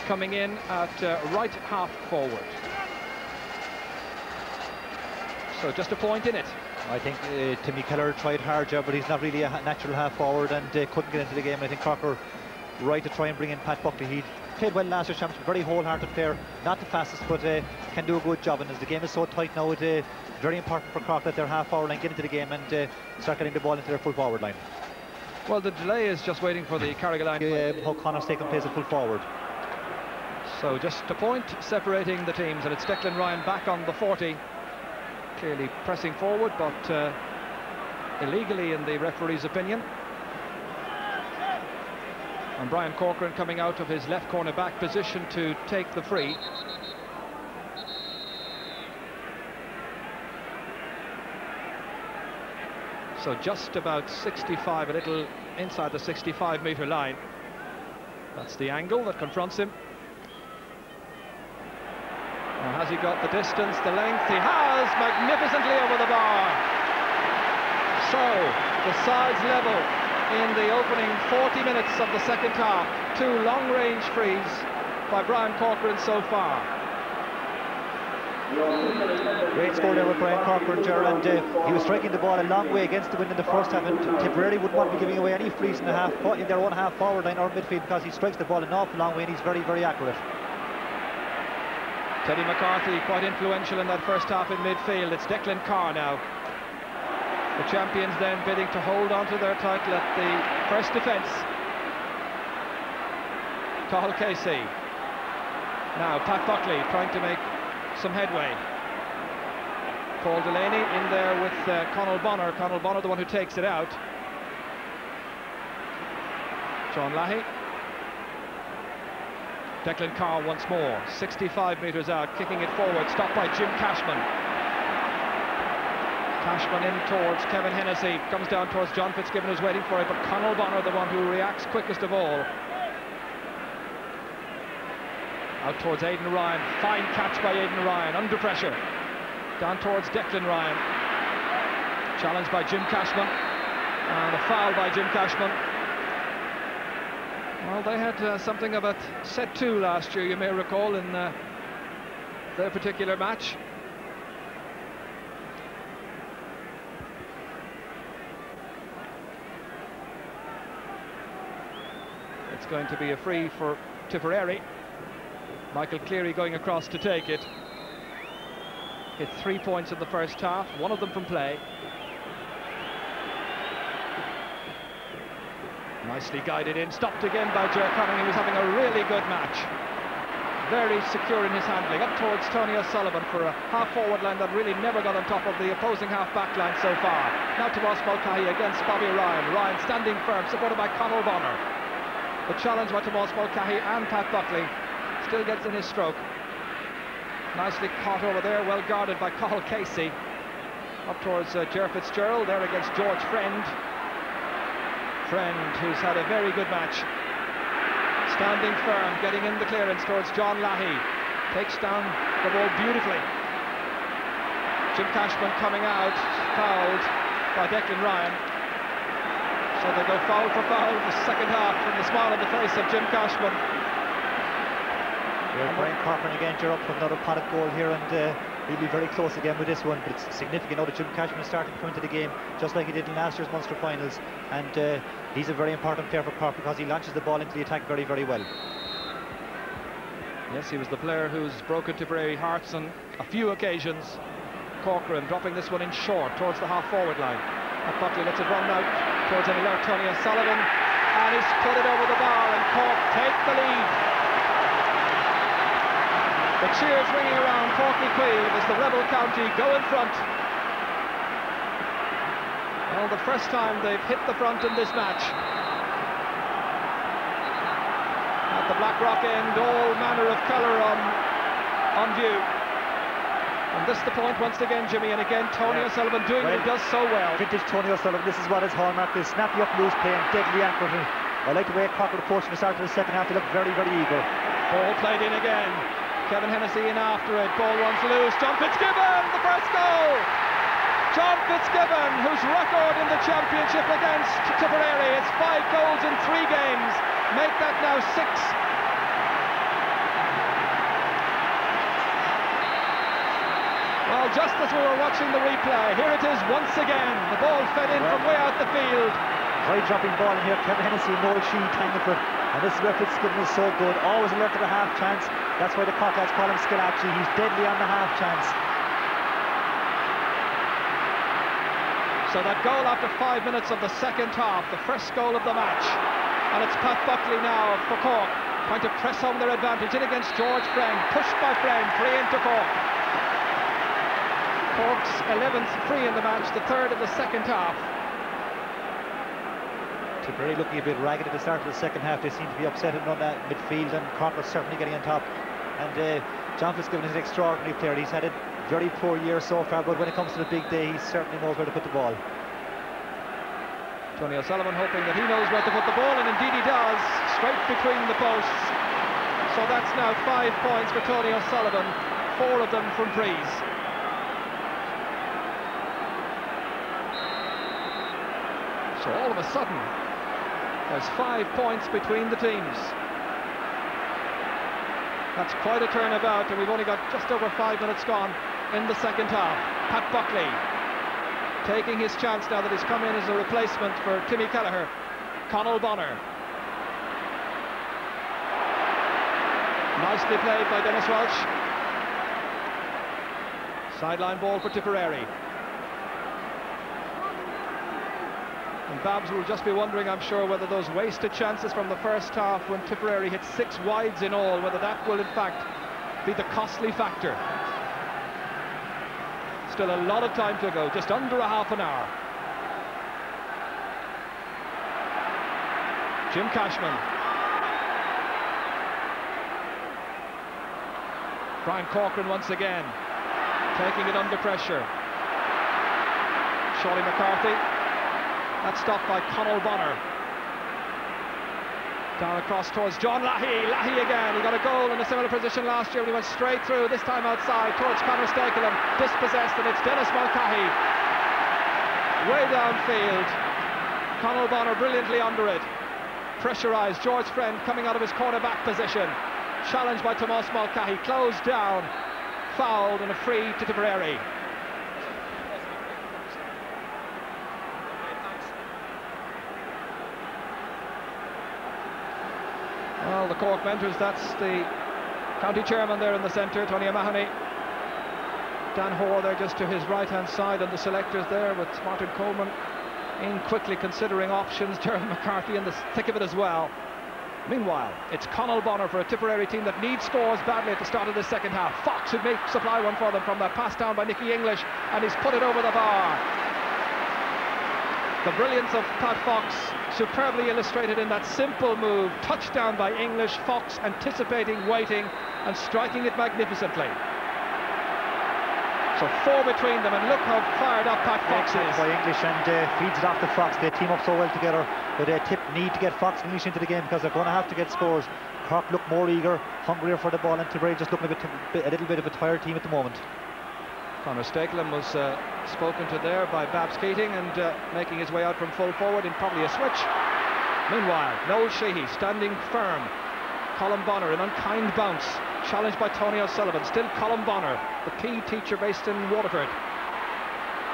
coming in at right half forward. So just a point in it. I think Timmy Kelleher tried hard job, but he's not really a natural half forward and couldn't get into the game. I think Cork are right to try and bring in Pat Buckley. He played well last year's championship, very wholehearted player, not the fastest, but can do a good job. And as the game is so tight now, it's very important for Cork that their half forward line get into the game and start getting the ball into their full forward line. Well, the delay is just waiting for the Carrigaline. How Conor Stakelum plays at full forward. So just a point separating the teams, and it's Declan Ryan back on the 40. Clearly pressing forward, but illegally in the referee's opinion. And Brian Corcoran coming out of his left corner back position to take the free. So just about 65, a little inside the 65-metre line. That's the angle that confronts him. Now, has he got the distance, the length? He has, magnificently over the bar. So, the sides level in the opening 40 minutes of the second half. Two long-range frees by Brian Corcoran so far. Great score there with Brian Corcoran, Gerald. He was striking the ball a long way against the wind in the first half, and Tipperary wouldn't want to be giving away any frees in their own half forward line or midfield, because he strikes the ball an awful long way and he's very, very accurate. Teddy McCarthy quite influential in that first half in midfield. It's Declan Carr now. The champions then bidding to hold on to their title at the first defence. Cathal Casey. Now Pat Buckley trying to make some headway. Paul Delaney in there with Conal Bonnar. Conal Bonnar the one who takes it out. John Lahey. Declan Carr once more, 65 metres out, kicking it forward, stopped by Jim Cashman. Cashman in towards Kevin Hennessy, comes down towards John Fitzgibbon, who's waiting for it, but Conall Bonner, the one who reacts quickest of all. Out towards Aidan Ryan, fine catch by Aidan Ryan, under pressure. Down towards Declan Ryan. Challenged by Jim Cashman, and a foul by Jim Cashman. Well, they had something of a set 2 last year, you may recall, in their particular match. It's going to be a free for Tipperary. Michael Cleary going across to take it. Hit 3 points in the first half, one of them from play. Nicely guided in, stopped again by Ger Cunningham, who was having a really good match. Very secure in his handling, up towards Tony O'Sullivan for a half-forward line that really never got on top of the opposing half-back line so far. Now Tomás Mulcahy against Bobby Ryan. Ryan standing firm, supported by Conall Bonner. The challenge by Tomás Mulcahy and Pat Buckley. Still gets in his stroke. Nicely caught over there, well guarded by Cathal Casey. Up towards Ger Fitzgerald, there against George Friend. Friend, who's had a very good match. Standing firm, getting in the clearance towards John Lahey. Takes down the ball beautifully. Jim Cashman coming out, fouled by Declan Ryan. So they go foul for foul in the second half from the smile on the face of Jim Cashman. Yeah, Brian Corcoran again, you're up for another pot of goal here, and he'll be very close again with this one, but it's significant now that Jim Cashman is starting to come into the game just like he did in last year's Munster finals, and he's a very important player for Cork because he launches the ball into the attack very, very well. Yes, he was the player who's broken Tipperary hearts on a few occasions. Corcoran dropping this one in short towards the half-forward line. Pat Buckley lets it run out towards an alert Tony O'Sullivan, and he's put it over the bar, and Cork take the lead. The cheers ringing around Páirc Uí Chaoimh as the rebel county go in front. Well, the first time they've hit the front in this match. At the Blackrock end, all manner of colour on view. And this the point once again, Jimmy, and again Tony O'Sullivan doing what he does so well. Vintage Tony O'Sullivan, this is what his hallmark is: snappy up loose play and deadly accurate. I like the way Cork approached the start of the second half. They look very, very eager. Ball played in again. Kevin Hennessy in after it. Ball runs loose. John Fitzgibbon, the first goal. John Fitzgibbon, whose record in the championship against Tipperary is 5 goals in 3 games. Make that now 6. Well, just as we were watching the replay, here it is once again. The ball fed in from way out the field. High dropping ball in here. Kevin Hennessy, Noel Sheehy tangled for it. And this is where Fitzgibbon is so good. Always alert to the half chance. That's why the Cork lads call him Skillachi. He's deadly on the half chance. So that goal after 5 minutes of the second half, the first goal of the match. And it's Pat Buckley now for Cork, trying to press home their advantage in against George Friend. Pushed by Friend, free into Cork. Cork's 11th free in the match, the 3rd of the second half. Tipperary looking a bit ragged at the start of the second half. They seem to be upset on that midfield, and Cork are certainly getting on top. And John Fitzgibbon is an extraordinary player. He's had a very poor year so far, but when it comes to the big day, he certainly knows where to put the ball. Tony O'Sullivan hoping that he knows where to put the ball, and indeed he does, straight between the posts. So that's now 5 points for Tony O'Sullivan, 4 of them from frees. So all of a sudden, there's 5 points between the teams. That's quite a turnabout, and we've only got just over 5 minutes gone in the second half. Pat Buckley taking his chance now that he's come in as a replacement for Timmy Kelleher. Conall Bonner. Nicely played by Dennis Walsh. Sideline ball for Tipperary. And Babs will just be wondering, I'm sure, whether those wasted chances from the first half when Tipperary hit 6 wides in all, whether that will in fact be the costly factor. Still a lot of time to go, just under a half an hour. Jim Cashman. Brian Corcoran once again, taking it under pressure. Shawley McCarthy. That's stopped by Conall Bonner. Down across towards John Lahey. Lahey again. He got a goal in a similar position last year when he went straight through, this time outside towards Conor Stakelum. Dispossessed, and it's Dennis Mulcahy. Way downfield. Conall Bonner brilliantly under it. Pressurised. George Friend coming out of his cornerback position. Challenged by Tomas Mulcahy. Closed down. Fouled, and a free to Tipperary. Well, the Cork mentors, that's the county chairman there in the centre, Tony O'Mahony. Dan Hoare there just to his right-hand side, and the selectors there with Martin Coleman in quickly considering options. Gerald McCarthy in the thick of it as well. Meanwhile, it's Conall Bonner for a Tipperary team that needs scores badly at the start of the second half. Fox would supply one for them from that pass down by Nicky English, and he's put it over the bar. The brilliance of Pat Fox superbly illustrated in that simple move. Touchdown by English. Fox anticipating, waiting, and striking it magnificently. So 4 between them, and look how fired up Pat Fox is. By English, and feeds it off to Fox. They team up so well together, but Tip need to get Fox and English into the game because they're going to have to get scores. Cork look more eager, hungrier for the ball, and Tipperary just looking a little bit of a tired team at the moment. Conor Stakelum was spoken to there by Babs Keating, and making his way out from full forward in probably a switch. Meanwhile, Noel Sheehy standing firm. Colin Bonner, an unkind bounce, challenged by Tony O'Sullivan. Still Colin Bonner, the PE teacher based in Waterford.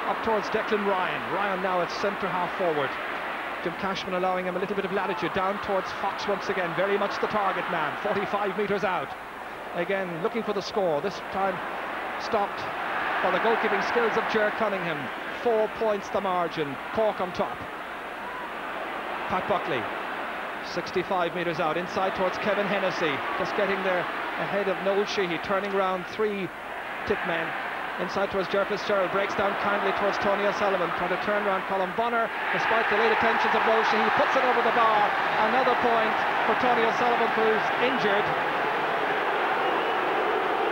Up towards Declan Ryan. Ryan now at centre half forward. Jim Cashman allowing him a little bit of latitude. Down towards Fox once again, very much the target man, 45 metres out. Again, looking for the score, this time stopped by the goalkeeping skills of Ger Cunningham. 4 points the margin. Cork on top. Pat Buckley, 65 metres out, inside towards Kevin Hennessy, just getting there ahead of Noel Sheehy, turning round 3 tip men. Inside towards Ger Fitzgerald, breaks down kindly towards Tony O'Sullivan, trying to turn around Colin Bonner, despite the late attentions of Noel Sheehy, puts it over the bar. Another point for Tony O'Sullivan, who's injured.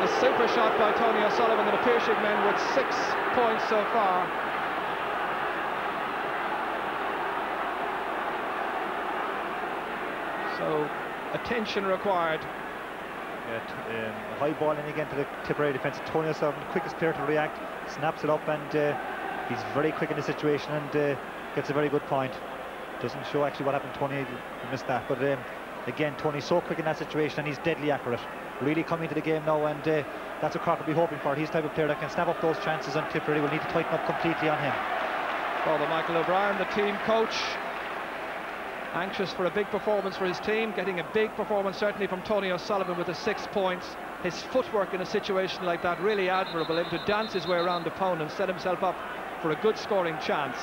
A super shot by Tony O'Sullivan, and a Pearshig men with 6 points so far. So, attention required. High ball in again to the Tipperary defence. Tony O'Sullivan, quickest player to react, snaps it up, and he's very quick in the situation, and gets a very good point. Doesn't show actually what happened. Tony missed that, but again, Tony's so quick in that situation, and he's deadly accurate. Really coming to the game now, and that's what Cork will be hoping for. He's the type of player that can snap up those chances, and Tipperary will need to tighten up completely on him. Father Michael O'Brien, the team coach, anxious for a big performance for his team, getting a big performance certainly from Tony O'Sullivan with the 6 points. His footwork in a situation like that really admirable, able to dance his way around opponents, set himself up for a good scoring chance.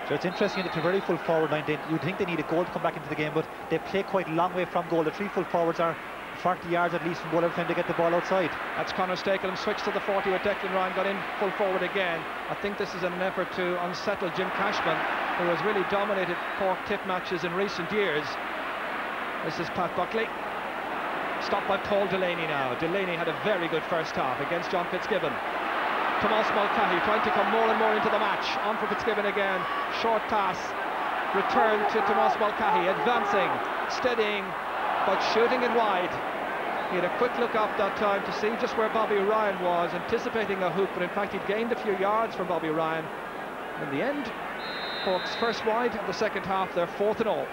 So it's interesting that they're very full forward line. You'd think they need a goal to come back into the game, but they play quite a long way from goal. The 3 full forwards are 40 yards at least from goal every time they get the ball outside. That's Conor Stakelum, switched to the 40 with Declan Ryan, got in full forward again. I think this is an effort to unsettle Jim Cashman, who has really dominated Cork tip matches in recent years. This is Pat Buckley. Stopped by Paul Delaney now. Delaney had a very good first half against John Fitzgibbon. Tomas Mulcahy trying to come more and more into the match. On for Fitzgibbon again. Short pass. Return to Tomas Mulcahy. Advancing, steadying, but shooting it wide. He had a quick look up that time to see just where Bobby Ryan was, anticipating a hook, but in fact he'd gained a few yards from Bobby Ryan. In the end, Cork's first wide of the second half, they're 4th and all.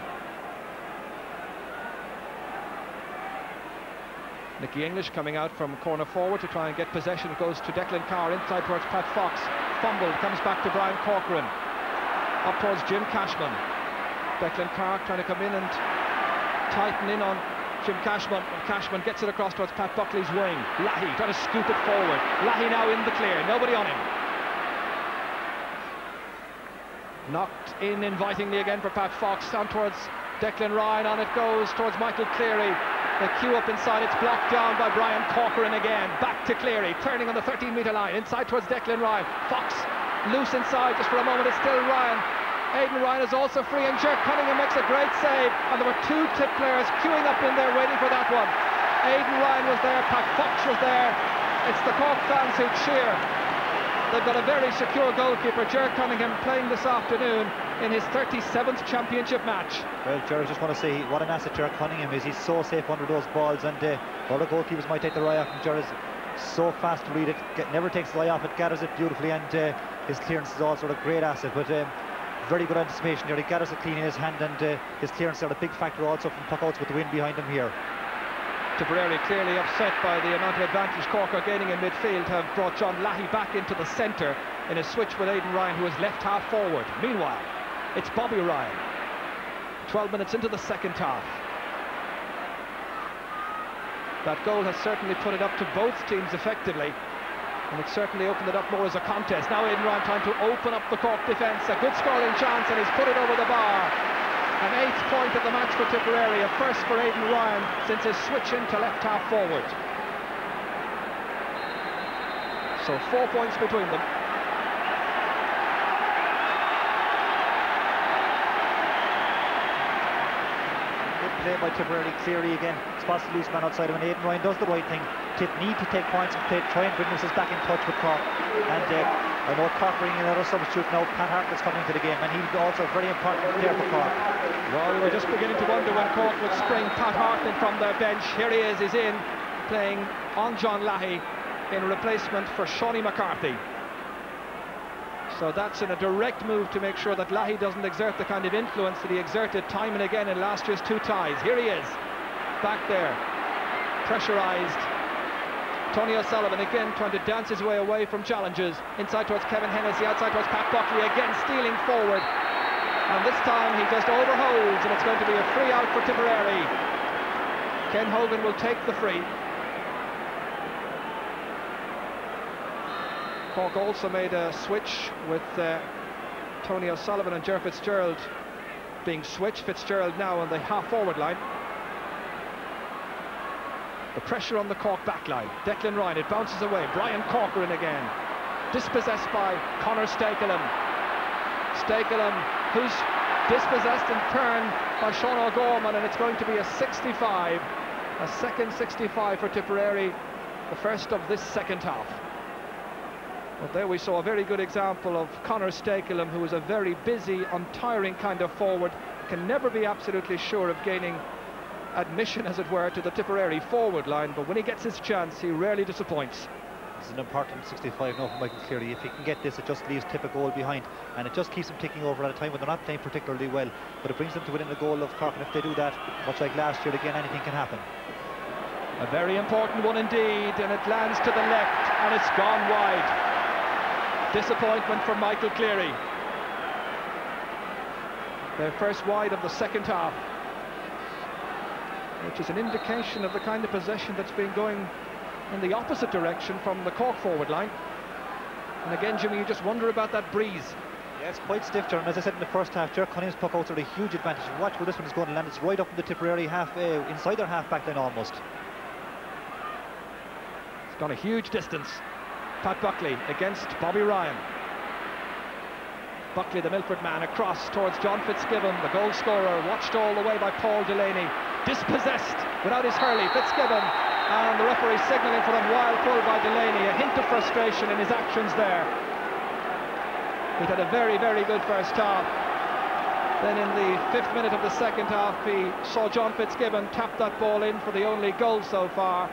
Nicky English coming out from corner forward to try and get possession. It goes to Declan Carr, inside towards Pat Fox. Fumbled, comes back to Brian Corcoran. Up towards Jim Cashman. Declan Carr trying to come in and tighten in on Jim Cashman. Cashman gets it across towards Pat Buckley's wing. Lahey trying to scoop it forward. Lahey now in the clear, nobody on him. Knocked in invitingly again for Pat Fox. Down towards Declan Ryan, on it goes towards Michael Cleary. The cue up inside, it's blocked down by Brian Corcoran again. Back to Cleary, turning on the 13-metre line, inside towards Declan Ryan. Fox loose inside just for a moment, it's still Ryan. Aidan Ryan is also free, and Ger Cunningham makes a great save, and there were 2 tip players queuing up in there waiting for that one. Aidan Ryan was there, Pat Fox was there, it's the Cork fans who cheer. They've got a very secure goalkeeper, Ger Cunningham, playing this afternoon in his 37th championship match. Well, Ger, I just want to say what an asset Ger Cunningham is. He's so safe under those balls, and other goalkeepers might take the eye off him. Ger is so fast to read it, never takes the eye off it, gathers it beautifully, and his clearance is also a great asset. But very good anticipation here. He gathers it clean in his hand, and his clearance are a big factor also from puckouts with the wind behind him here. Tipperary clearly upset by the amount of advantage Cork are gaining in midfield, have brought John Lahey back into the centre in a switch with Aidan Ryan, who is left half forward. Meanwhile, it's Bobby Ryan. 12 minutes into the second half. That goal has certainly put it up to both teams effectively, and it certainly opened it up more as a contest. Now Aidan Ryan trying to open up the Cork defence. A good scoring chance, and he's put it over the bar. An 8th point of the match for Tipperary, a first for Aidan Ryan since his switch into left half forward. So 4 points between them. Good play by Tipperary, clearly again. Spots the loose man outside of him, and Aidan Ryan does the right thing. Tip need to take points and try and bring themselves back in touch with Cork. And I know Cork bringing another substitute now. Pat Hartlett's coming into the game, and he's also very important there for Cork. Well, we were just beginning to wonder when Cork would spring Pat Hartlett from their bench. Here he is, he's in, playing on John Lahey in replacement for Shawnee McCarthy. So that's in a direct move to make sure that Lahey doesn't exert the kind of influence that he exerted time and again in last year's 2 ties. Here he is, back there, pressurised. Tony O'Sullivan again trying to dance his way away from challenges. Inside towards Kevin Hennessy, outside towards Pat Buckley, again stealing forward. And this time he just overholds, and it's going to be a free out for Tipperary. Ken Hogan will take the free. Cork also made a switch with Tony O'Sullivan and Ger Fitzgerald being switched. Fitzgerald now on the half-forward line. The pressure on the Cork back line. Declan Ryan, it bounces away. Brian Corcoran again. Dispossessed by Conor Stakelum. Stakelum, who's dispossessed in turn by Sean O'Gorman, and it's going to be a 65. A second 65 for Tipperary, the first of this second half. Well, there we saw a very good example of Conor Stakelum, who is a very busy, untiring kind of forward, can never be absolutely sure of gaining admission, as it were, to the Tipperary forward line, but when he gets his chance, he rarely disappoints. This is an important 65 now for Michael Cleary. If he can get this, it just leaves Tip a goal behind, and it just keeps them ticking over at a time when they're not playing particularly well, but it brings them to within the goal of Cork, and if they do that, much like last year, again, anything can happen. A very important one indeed, and it lands to the left, and it's gone wide. Disappointment for Michael Cleary. Their first wide of the second half, which is an indication of the kind of possession that's been going in the opposite direction from the Cork forward line. And again, Jimmy, you just wonder about that breeze. Yeah, it's quite stiff, and as I said in the first half, Ger Cunningham's puckouts are a huge advantage. Watch where this one is going to land. It's right up in the Tipperary half, inside their half-back line almost. It's gone a huge distance. Pat Buckley against Bobby Ryan. Buckley, the Milford man, across towards John Fitzgibbon, the goal scorer, watched all the way by Paul Delaney. Dispossessed without his hurley, Fitzgibbon, and the referee signalling for them. Wild pull by Delaney, a hint of frustration in his actions there. He'd had a very, very good first half. Then in the 5th minute of the second half, he saw John Fitzgibbon tap that ball in for the only goal so far,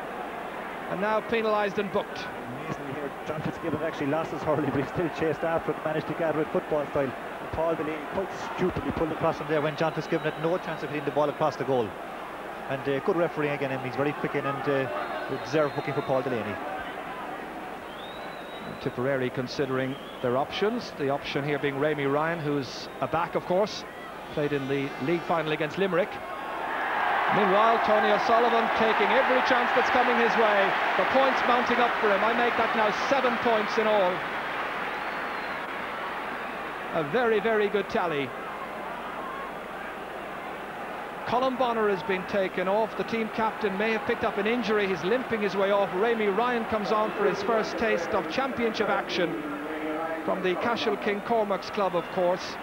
and now penalised and booked. Amazingly here, John Fitzgibbon actually lost his hurley, but he still chased after it, managed to gather it football style. And Paul Delaney quite stupidly pulled across from there when John Fitzgibbon had no chance of hitting the ball across the goal. And good refereeing again, and he's very quick in, and deserved booking for Paul Delaney. Tipperary considering their options, the option here being Rémi Ryan, who's a back, of course, played in the league final against Limerick. Meanwhile, Tony O'Sullivan taking every chance that's coming his way. The points mounting up for him. I make that now 7 points in all. A very, very good tally. Colin Bonner has been taken off. The team captain may have picked up an injury. He's limping his way off. Rémi Ryan comes on for his first taste of championship action from the Cashel King Cormac's club, of course.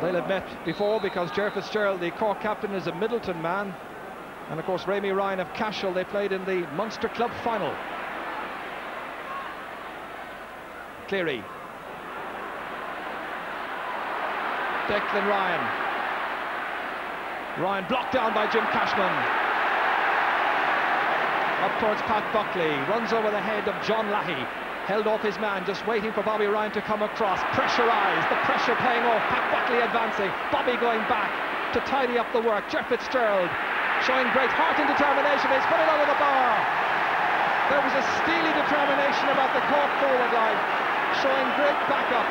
They'll have met before because Ger Fitzgerald, the Cork captain, is a Middleton man. And of course, Rémi Ryan of Cashel, they played in the Munster Club final. Cleary. Declan Ryan. Ryan blocked down by Jim Cashman. Up towards Pat Buckley, runs over the head of John Lahey. Held off his man, just waiting for Bobby Ryan to come across. Pressurised, the pressure paying off. Pat Buckley advancing, Bobby going back to tidy up the work. Jeff Fitzgerald showing great heart and determination. He's put it over the bar. There was a steely determination about the Cork forward line, showing great backup.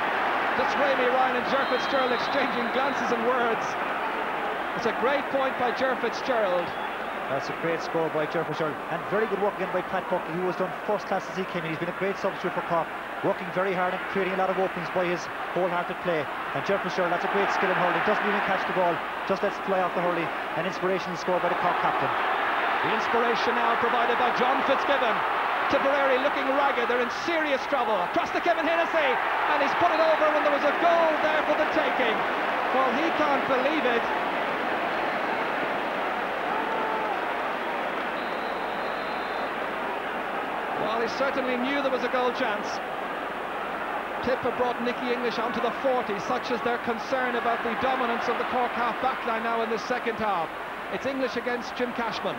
That's Rémi Ryan and Jeff Fitzgerald exchanging glances and words. It's a great point by Jeff Fitzgerald. That's a great score by Jeff Fitzgerald, and very good work again by Pat Buckley, who has done first class as he came in. He's been a great substitute for Cork, working very hard and creating a lot of openings by his wholehearted play. And Jeff Fitzgerald, that's a great skill in hurling, doesn't even catch the ball, just lets it fly off the hurley. An inspirational score by the Cork captain. The inspiration now provided by John Fitzgibbon. Tipperary looking ragged, they're in serious trouble. Across to Kevin Hennessy, and he's put it over, and there was a goal there for the taking. Well, he can't believe it. Well, he certainly knew there was a goal chance. Tip have brought Nicky English onto the 40, such as their concern about the dominance of the Cork half backline now in the second half. It's English against Jim Cashman.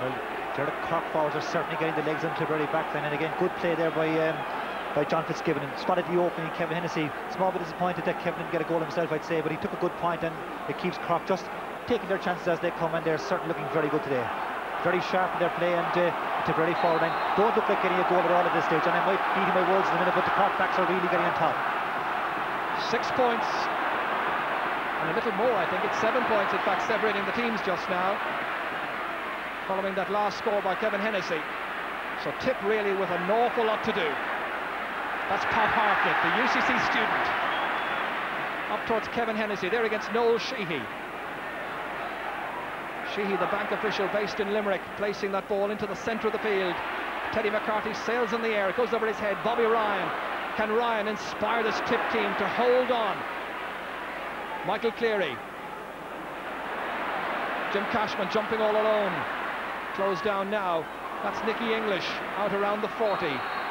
Well, the Cork forwards are certainly getting the legs on Tipperary backline, and again, good play there by John Fitzgibbon, and spotted the opening. Kevin Hennessy, small bit disappointed that Kevin didn't get a goal himself, I'd say, but he took a good point, and it keeps Cork just taking their chances as they come, and they're certainly looking very good today. Very sharp in their play, and Tipperary forward line don't look like getting a goal at all at this stage, and I might be eating my words in a minute, but the Cork backs are really getting on top. 6 points, and a little more, I think it's 7 points, in fact, separating the teams just now, following that last score by Kevin Hennessy. So Tip really with an awful lot to do. That's Pat Hartlett, the UCC student. Up towards Kevin Hennessy, there against Noel Sheehy. Sheehy, the bank official based in Limerick, placing that ball into the centre of the field. Teddy McCarthy sails in the air, it goes over his head. Bobby Ryan. Can Ryan inspire this Tip team to hold on? Michael Cleary. Jim Cashman jumping all alone. Closed down now. That's Nicky English out around the 40.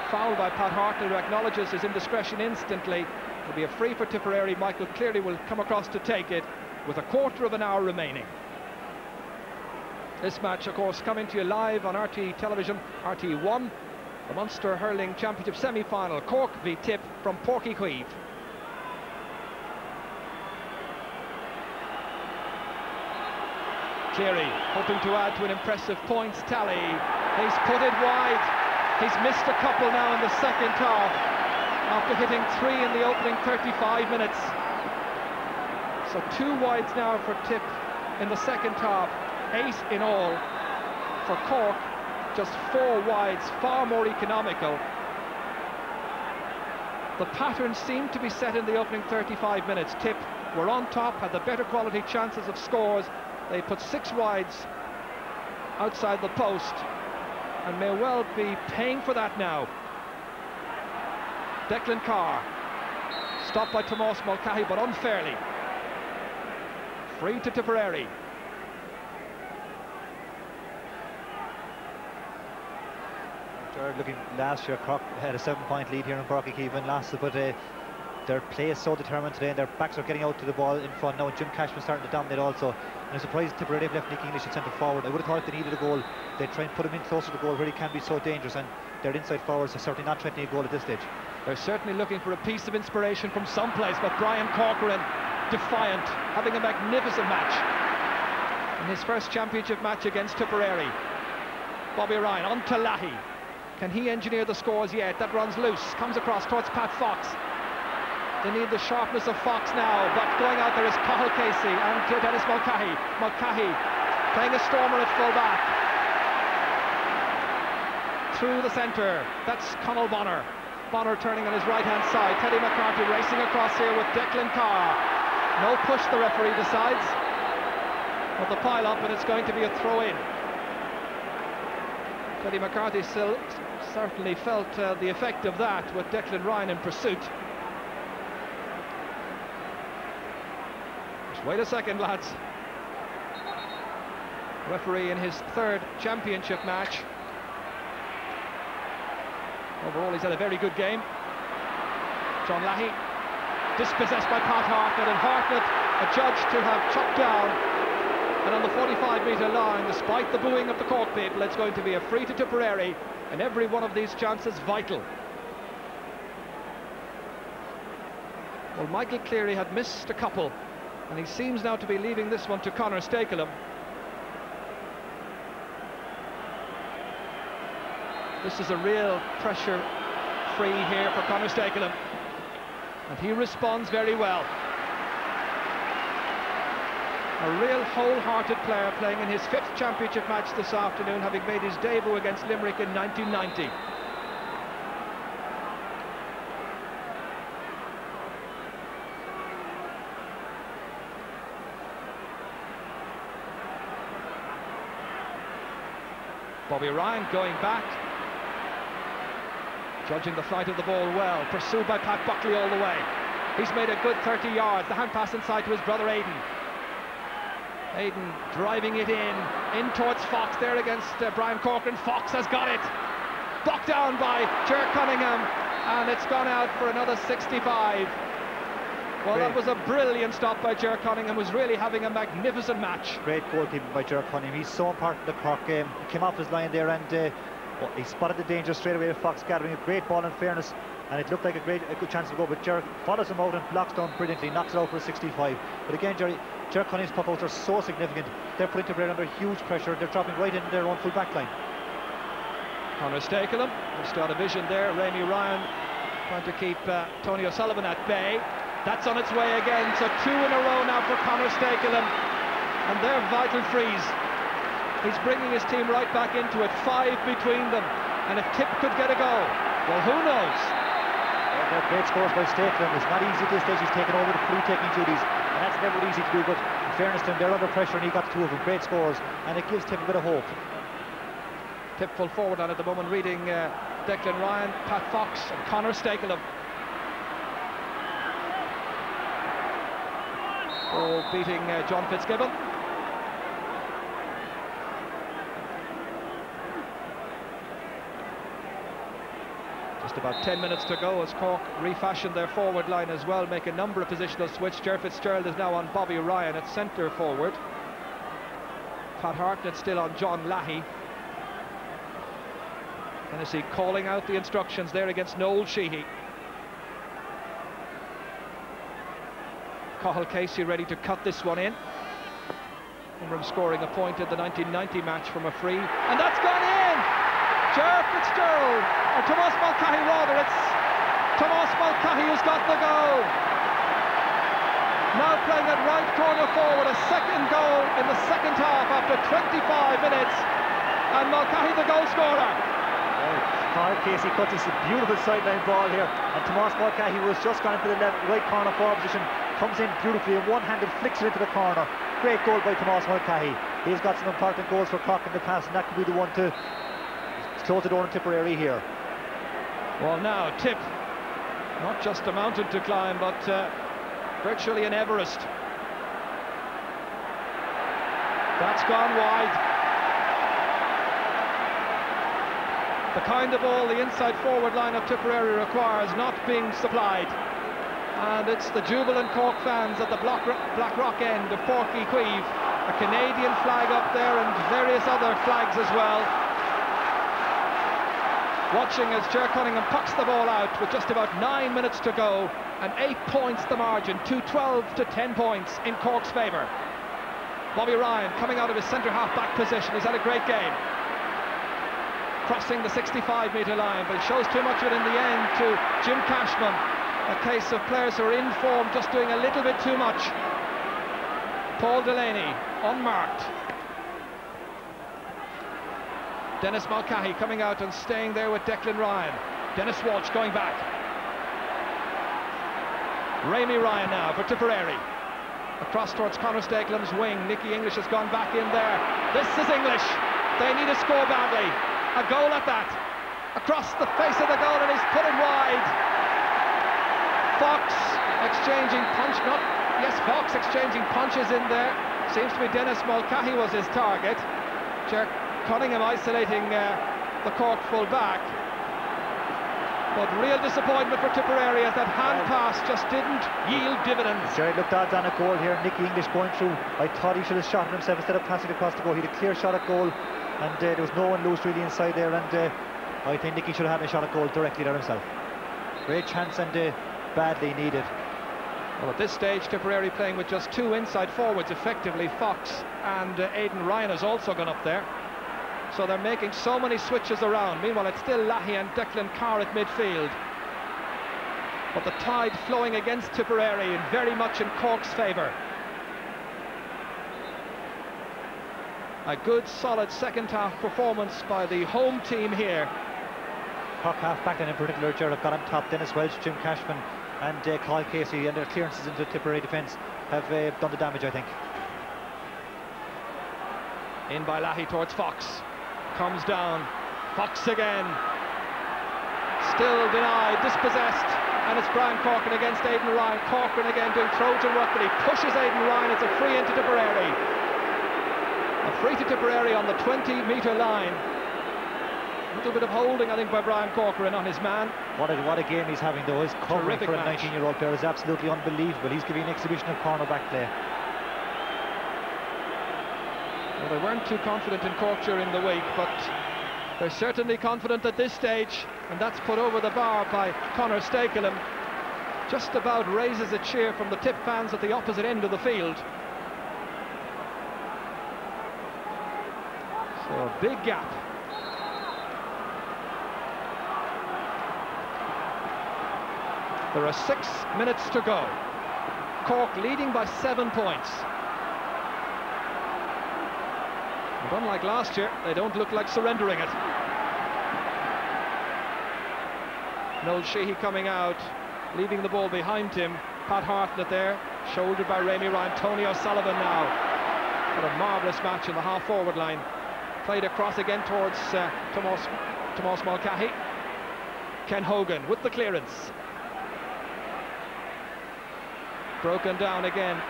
Fouled by Pat Hartlett, who acknowledges his indiscretion instantly. It'll be a free for Tipperary. Michael Cleary will come across to take it with a quarter of an hour remaining. This match, of course, coming to you live on RT Television, RT1, the Munster Hurling Championship semi-final, Cork v Tip from Páirc Uí Chaoimh. Cleary hoping to add to an impressive points tally. He's put it wide. He's missed a couple now in the second half after hitting 3 in the opening 35 minutes. So 2 wides now for Tip in the second half. 8 in all for Cork, just 4 wides, far more economical. The pattern seemed to be set in the opening 35 minutes. Tip were on top, had the better quality chances of scores. They put 6 wides outside the post and may well be paying for that now. Declan Carr, stopped by Tomás Mulcahy, but unfairly. Free to Tipperary. Looking last year, Cork had a 7-point lead here in Páirc Uí Chaoimh and lost it, but their play is so determined today, and their backs are getting out to the ball in front now. Jim Cashman starting to dominate also, and I'm surprised Tipperary have left Nicky English at centre forward. I would have thought if they needed a goal, they'd try and put him in closer to the goal where he can be so dangerous, and their inside forwards are certainly not threatening a goal at this stage. They're certainly looking for a piece of inspiration from someplace, but Brian Corcoran, defiant, having a magnificent match in his first championship match against Tipperary. Bobby Ryan on to Lahey. Can he engineer the scores yet? That runs loose, comes across towards Pat Fox. They need the sharpness of Fox now, but going out there is Cathal Casey and Dennis Mulcahy. Mulcahy playing a stormer at full back. Through the centre, that's Conal Bonner. Bonner turning on his right-hand side. Teddy McCarthy racing across here with Declan Carr. No push, the referee decides. But the pile up, and it's going to be a throw-in. Teddy McCarthy certainly felt the effect of that with Declan Ryan in pursuit. Just wait a second, lads. Referee in his third championship match. Overall, he's had a very good game. John Lahey, dispossessed by Pat Hartnett, and Hartnett, a judge to have chucked down. And on the 45-metre line, despite the booing of the Cork people, it's going to be a free to Tipperary, and every one of these chances vital. Well, Michael Cleary had missed a couple, and he seems now to be leaving this one to Conor Stakelum. This is a real pressure free here for Conor Stakelum, and he responds very well. A real wholehearted player, playing in his 5th championship match this afternoon, having made his debut against Limerick in 1990. Bobby Ryan going back, judging the flight of the ball well, pursued by Pat Buckley all the way. He's made a good 30 yards, the hand pass inside to his brother Aidan. Aidan driving it in towards Fox there against Brian Corcoran. Fox has got it, blocked down by Ger Cunningham, and it's gone out for another 65. Well, that was a brilliant stop by Ger Cunningham, who's really having a magnificent match. Great goalkeeping by Ger Cunningham. He's so important in the Cork game. He came off his line there and he spotted the danger straight away with Fox gathering a great ball in fairness, and it looked like a good chance to go, but Ger follows him out and blocks down brilliantly, knocks it out for a 65. But again, Ger Cunningham's puck-outs are so significant. They're putting Tipperary under huge pressure. They're dropping right into their own full back line. Conor Stakelum, just out of vision there. Rémi Ryan trying to keep Tony O'Sullivan at bay. That's on its way again, so 2 in a row now for Conor Stakelum, and they're vital frees. He's bringing his team right back into it, 5 between them, and if Tip could get a goal, well, who knows? They're great scores by Stakelum. It's not easy at this stage. He's taken over the free-taking duties, and that's never easy to do, but in fairness to him, they're under pressure, and he got 2 of them. Great scores, and it gives Tip a bit of hope. Tip full forward on at the moment, reading Declan Ryan, Pat Fox and Conor Stakelum. Oh, beating John Fitzgibbon. Just about 10 minutes to go as Cork refashioned their forward line as well, make a number of positional switches. Ger Fitzgerald is now on Bobby Ryan at centre forward. Pat Hartnett still on John Lahey. Hennessy calling out the instructions there against Noel Sheehy. Cathal Casey ready to cut this one in. Remember him scoring a point in the 1990 match from a free, and that's gone in! Ger Fitzgerald, or Tomás Mulcahy rather, it's Tomás Mulcahy who's got the goal. Now playing at right corner forward, a second goal in the second half after 25 minutes, and Mulcahy the goal scorer. Cathal Casey cuts this beautiful sideline ball here, and Tomás Mulcahy was just gone into the right corner forward position, comes in beautifully and one-handed flicks it into the corner. Great goal by Tomás Mulcahy. He's got some important goals for Cork in the past, and that could be the one to close the door on Tipperary here. Well, now Tip, not just a mountain to climb, but virtually an Everest. That's gone wide. The kind of ball the inside forward line of Tipperary requires not being supplied. And it's the jubilant Cork fans at the Blackrock end of Páirc Uí Chaoimh. A Canadian flag up there and various other flags as well. Watching as Ger Cunningham pucks the ball out with just about 9 minutes to go, and 8 points the margin, to 12 to 10 points in Cork's favour. Bobby Ryan coming out of his centre half back position. He's had a great game, crossing the 65-metre line, but it shows too much of it in the end to Jim Cashman. A case of players who are in form just doing a little bit too much. Paul Delaney unmarked. Denis Mulcahy coming out and staying there with Declan Ryan. Dennis Walsh going back. Rémi Ryan now for Tipperary. Across towards Conor Stakelum's wing. Nicky English has gone back in there. This is English. They need a score badly. A goal at that. Across the face of the goal, and he's put it wide. Fox exchanging punches in there. Seems to be Dennis Mulcahy was his target. Ger Cunningham isolating the Cork full back. But real disappointment for Tipperary as that hand pass just didn't yield dividends. Jerry looked odds on a goal here. Nicky English going through. I thought he should have shot it himself instead of passing across the goal. He had a clear shot at goal, and there was no one loose really inside there. And I think Nicky should have had a shot at goal directly there himself. Great chance and badly needed. Well, at this stage, Tipperary playing with just two inside forwards effectively. Fox and Aidan Ryan has also gone up there. So they're making so many switches around. Meanwhile, it's still Lahey and Declan Carr at midfield. But the tide flowing against Tipperary and very much in Cork's favour. A good, solid second half performance by the home team here. Cork half back then in particular, Gerald got on top. Dennis Welch, Jim Cashman and Kyle Casey, and their clearances into the Tipperary defence have done the damage, I think. In by Lahey towards Fox. Comes down. Fox again. Still denied, dispossessed. And it's Brian Corcoran against Aidan Ryan. Corcoran again doing Trojan work, but he pushes Aidan Ryan. It's a free into Tipperary. A free to Tipperary on the 20-metre line. A little bit of holding, I think, by Brian Corcoran on his man. What a game he's having, though. His covering for a 19-year-old player is absolutely unbelievable. He's giving an exhibition of cornerback play. Well, they weren't too confident in Cork during the week, but they're certainly confident at this stage, and that's put over the bar by Conor Stakelum. Just about raises a cheer from the Tip fans at the opposite end of the field. So a big gap. There are 6 minutes to go. Cork leading by 7 points. But unlike last year, they don't look like surrendering it. Noel Sheehy coming out, leaving the ball behind him. Pat Hartnett there, shouldered by Rémi Ryan. Tony O'Sullivan now. What a marvellous match in the half-forward line. Played across again towards Tomás Mulcahy. Ken Hogan with the clearance. Broken down again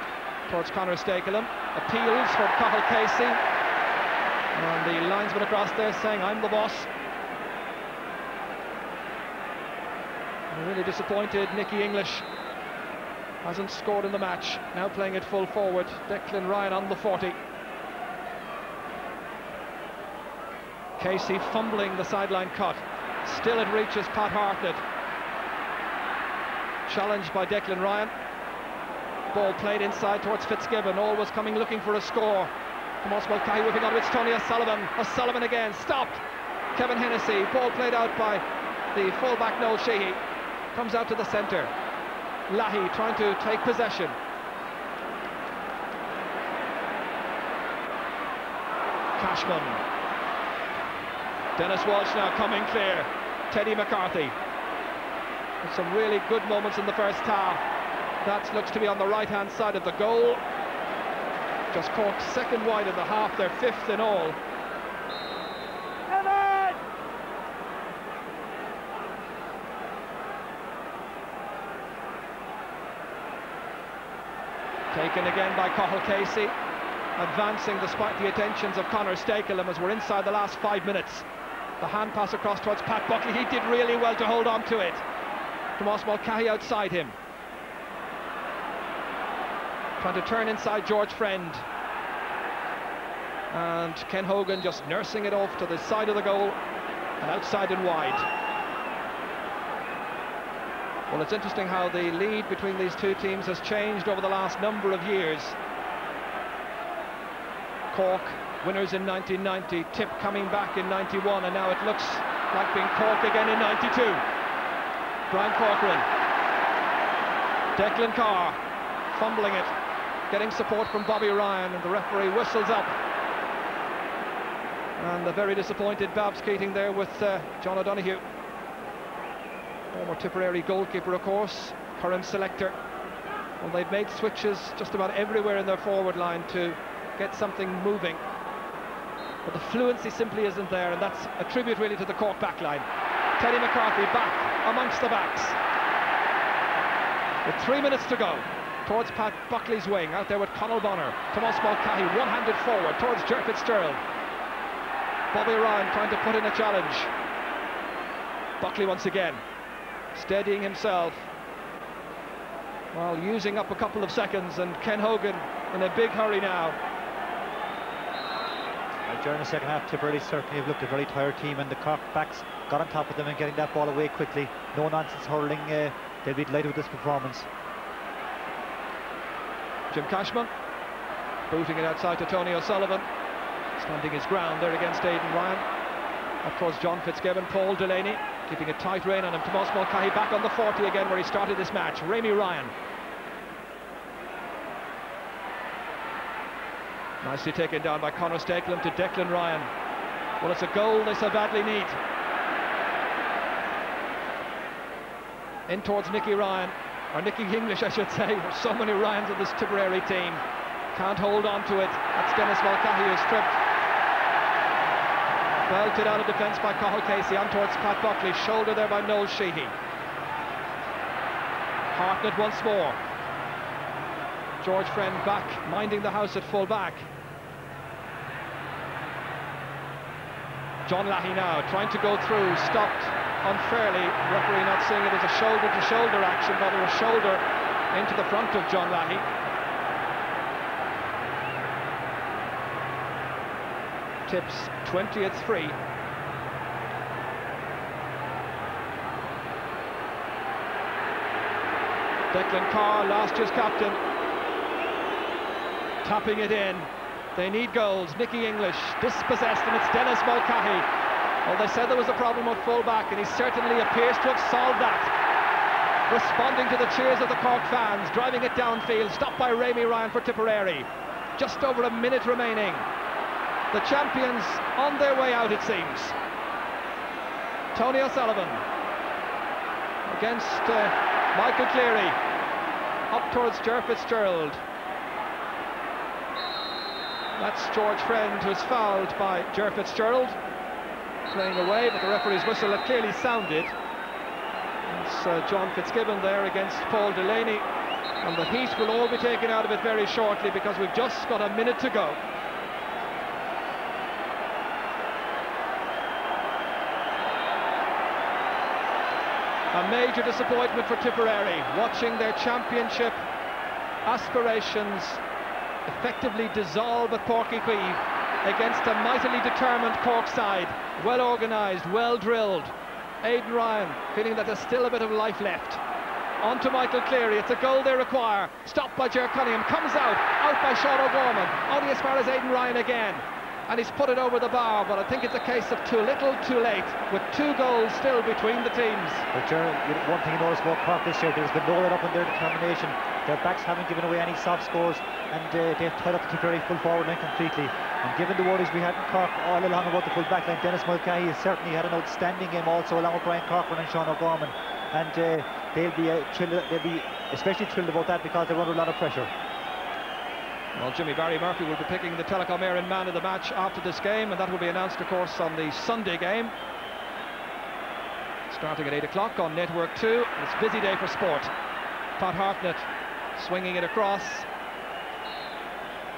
towards Conor Stakelum. Appeals from Cathal Casey. And the linesman across there saying, I'm the boss. I'm really disappointed. Nicky English hasn't scored in the match. Now playing it full forward. Declan Ryan on the 40. Casey fumbling the sideline cut. Still it reaches Pat Hartnett. Challenged by Declan Ryan. Ball played inside towards Fitzgibbon. Always coming looking for a score. Tomás Mulcahy whipping on, it's Tony O'Sullivan. O'Sullivan again, stopped. Kevin Hennessy, ball played out by the fullback Noel Sheehy. Comes out to the centre. Lahey trying to take possession. Cashman. Dennis Walsh now coming clear. Teddy McCarthy. With some really good moments in the first half. That looks to be on the right-hand side of the goal. Just Cork's second wide in the half, their 5th in all. Taken again by Cathal Casey, advancing despite the attentions of Conor Stakelum as we're inside the last 5 minutes. The hand pass across towards Pat Buckley, he did really well to hold on to it. Tomás Mulcahy outside him. Trying to turn inside George Friend. And Ken Hogan just nursing it off to the side of the goal and outside and wide. Well, it's interesting how the lead between these two teams has changed over the last number of years. Cork winners in 1990, Tip coming back in 91, and now it looks like being Cork again in 92. Brian Corcoran. Declan Carr fumbling it, getting support from Bobby Ryan, and the referee whistles up. And the very disappointed Babs Keating there with John O'Donoghue. Former Tipperary goalkeeper, of course, current selector. Well, they've made switches just about everywhere in their forward line to get something moving. But the fluency simply isn't there, and that's a tribute really to the Cork back line. Teddy McCarthy back amongst the backs. With 3 minutes to go. towards Pat Buckley's wing, out there with Conall Bonner. Tomás Mulcahy one-handed forward towards Ger Fitzgerald. Bobby Ryan trying to put in a challenge. Buckley once again, steadying himself while using up a couple of seconds, and Ken Hogan in a big hurry now. During the second half, Tipperary certainly have looked a very tired team, and the Cork backs got on top of them and getting that ball away quickly. No nonsense hurling. They'll be delighted with this performance. Jim Cashman booting it outside to Tony O'Sullivan, standing his ground there against Aidan Ryan. Up towards John Fitzgibbon, Paul Delaney keeping a tight rein on him. Tomás Mulcahy back on the 40 again where he started this match. Rémi Ryan. Nicely taken down by Conor Stakelum to Declan Ryan. Well, it's a goal they so badly need. In towards Nicky Ryan, or Nicky English I should say. There's so many Ryans on this Tipperary team. Can't hold on to it. That's Dennis Mulcahy who's tripped. Belted out of defence by Cathal Casey, on towards Pat Buckley, shoulder there by Noel Sheehy. Hartnett once more. George Friend back, minding the house at full back. John Lahey now, trying to go through, stopped unfairly. Referee not seeing it as a shoulder-to-shoulder action, but a shoulder into the front of John Lahey. Tips 20-3. Declan Carr, last year's captain, tapping it in. They need goals. Nicky English dispossessed, and it's Dennis Mulcahy. Well, they said there was a problem with full-back, and he certainly appears to have solved that. Responding to the cheers of the Cork fans, driving it downfield, stopped by Rémi Ryan for Tipperary. Just over a minute remaining. The champions on their way out, it seems. Tony O'Sullivan against Michael Cleary, up towards Ger Fitzgerald. That's George Friend, who's fouled by Ger Fitzgerald. Playing away, but the referee's whistle had clearly sounded. It's John Fitzgibbon there against Paul Delaney, and the heat will all be taken out of it very shortly because we've just got a minute to go. A major disappointment for Tipperary, watching their championship aspirations effectively dissolve at Páirc Uí Chaoimh against a mightily determined Cork side, well organised, well drilled. Aidan Ryan feeling that there's still a bit of life left. On to Michael Cleary, it's a goal they require. Stopped by Ger Cunningham, comes out by Sean O'Gorman, only as far as Aidan Ryan again. And he's put it over the bar, but I think it's a case of too little, too late, with 2 goals still between the teams. But Gerald, one thing you notice about Cork this year, there's been no let up in their determination. Their backs haven't given away any soft scores, and they've tied up the Tipperary full forward line completely. And given the worries we had in Cork all along about the full back line, Dennis Mulcahy has certainly had an outstanding game also, along with Brian Corcoran and Sean O'Gorman. And they'll be especially thrilled about that because they're under a lot of pressure. Well, Jimmy Barry Murphy will be picking the Telecom Éireann man of the match after this game, and that will be announced, of course, on the Sunday game, starting at 8 o'clock on Network 2. It's a busy day for sport. Pat Hartnett swinging it across.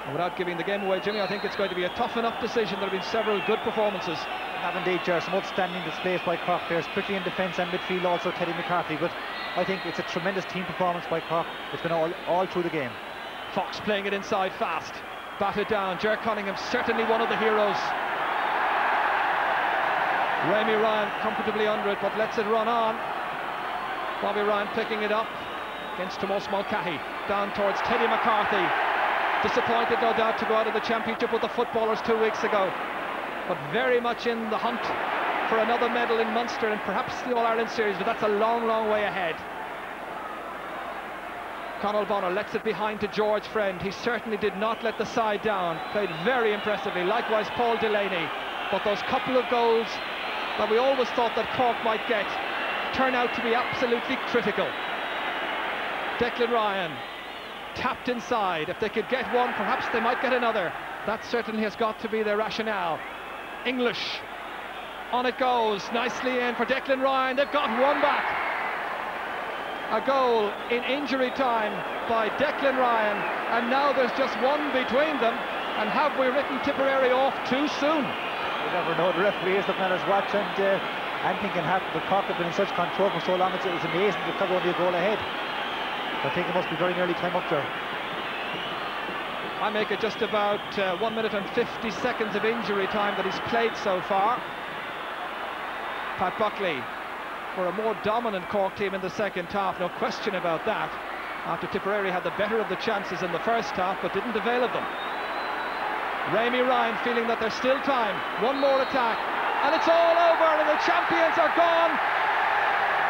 And without giving the game away, Jimmy, I think it's going to be a tough enough decision. There have been several good performances. Have indeed, Ger, some outstanding displays by Cork players, particularly in defence and midfield, also Teddy McCarthy. But I think it's a tremendous team performance by Cork. It's been all through the game. Fox playing it inside fast, batted down. Ger Cunningham certainly one of the heroes. Rémi Ryan comfortably under it, but lets it run on. Bobby Ryan picking it up against Tomás Mulcahy, down towards Teddy McCarthy. Disappointed, no doubt, to go out of the championship with the footballers 2 weeks ago, but very much in the hunt for another medal in Munster and perhaps the All-Ireland Series, but that's a long, long way ahead. Conall Bonner lets it behind to George Friend. He certainly did not let the side down. Played very impressively. Likewise, Paul Delaney. But those couple of goals that we always thought that Cork might get turn out to be absolutely critical. Declan Ryan tapped inside. If they could get one, perhaps they might get another. That certainly has got to be their rationale. English. On it goes. Nicely in for Declan Ryan. They've got one back. a goal in injury time by Declan Ryan, and now there's just one between them. And have we written Tipperary off too soon? You never know. The referee is looking at his watch, and anything can happen. But Cork have been in such control for so long, it's amazing that they're only a goal ahead. I think it must be very nearly time up there. I make it just about 1 minute and 50 seconds of injury time that he's played so far. Pat Buckley for a more dominant Cork team in the second half, no question about that, after Tipperary had the better of the chances in the first half but didn't avail of them. Rémi Ryan feeling that there's still time, one more attack, and it's all over, and the champions are gone.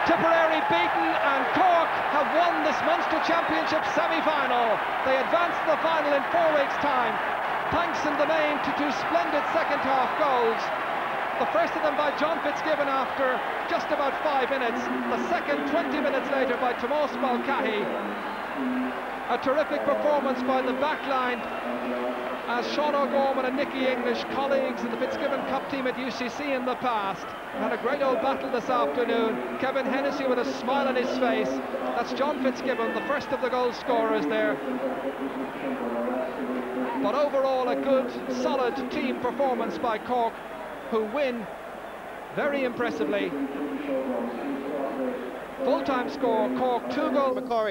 Tipperary beaten, and Cork have won this Munster Championship semi-final. They advance to the final in 4 weeks' time, thanks in the main to 2 splendid second half goals. The first of them by John Fitzgibbon after just about 5 minutes, the second 20 minutes later by Tomás Mulcahy. A terrific performance by the back line, as Sean O'Gorman and Nicky English, colleagues in the Fitzgibbon Cup team at UCC in the past, had a great old battle this afternoon. Kevin Hennessy with a smile on his face. That's John Fitzgibbon, the first of the goal scorers there. But overall a good, solid team performance by Cork, who win very impressively. Full-time score, Cork 2 goals. McCorry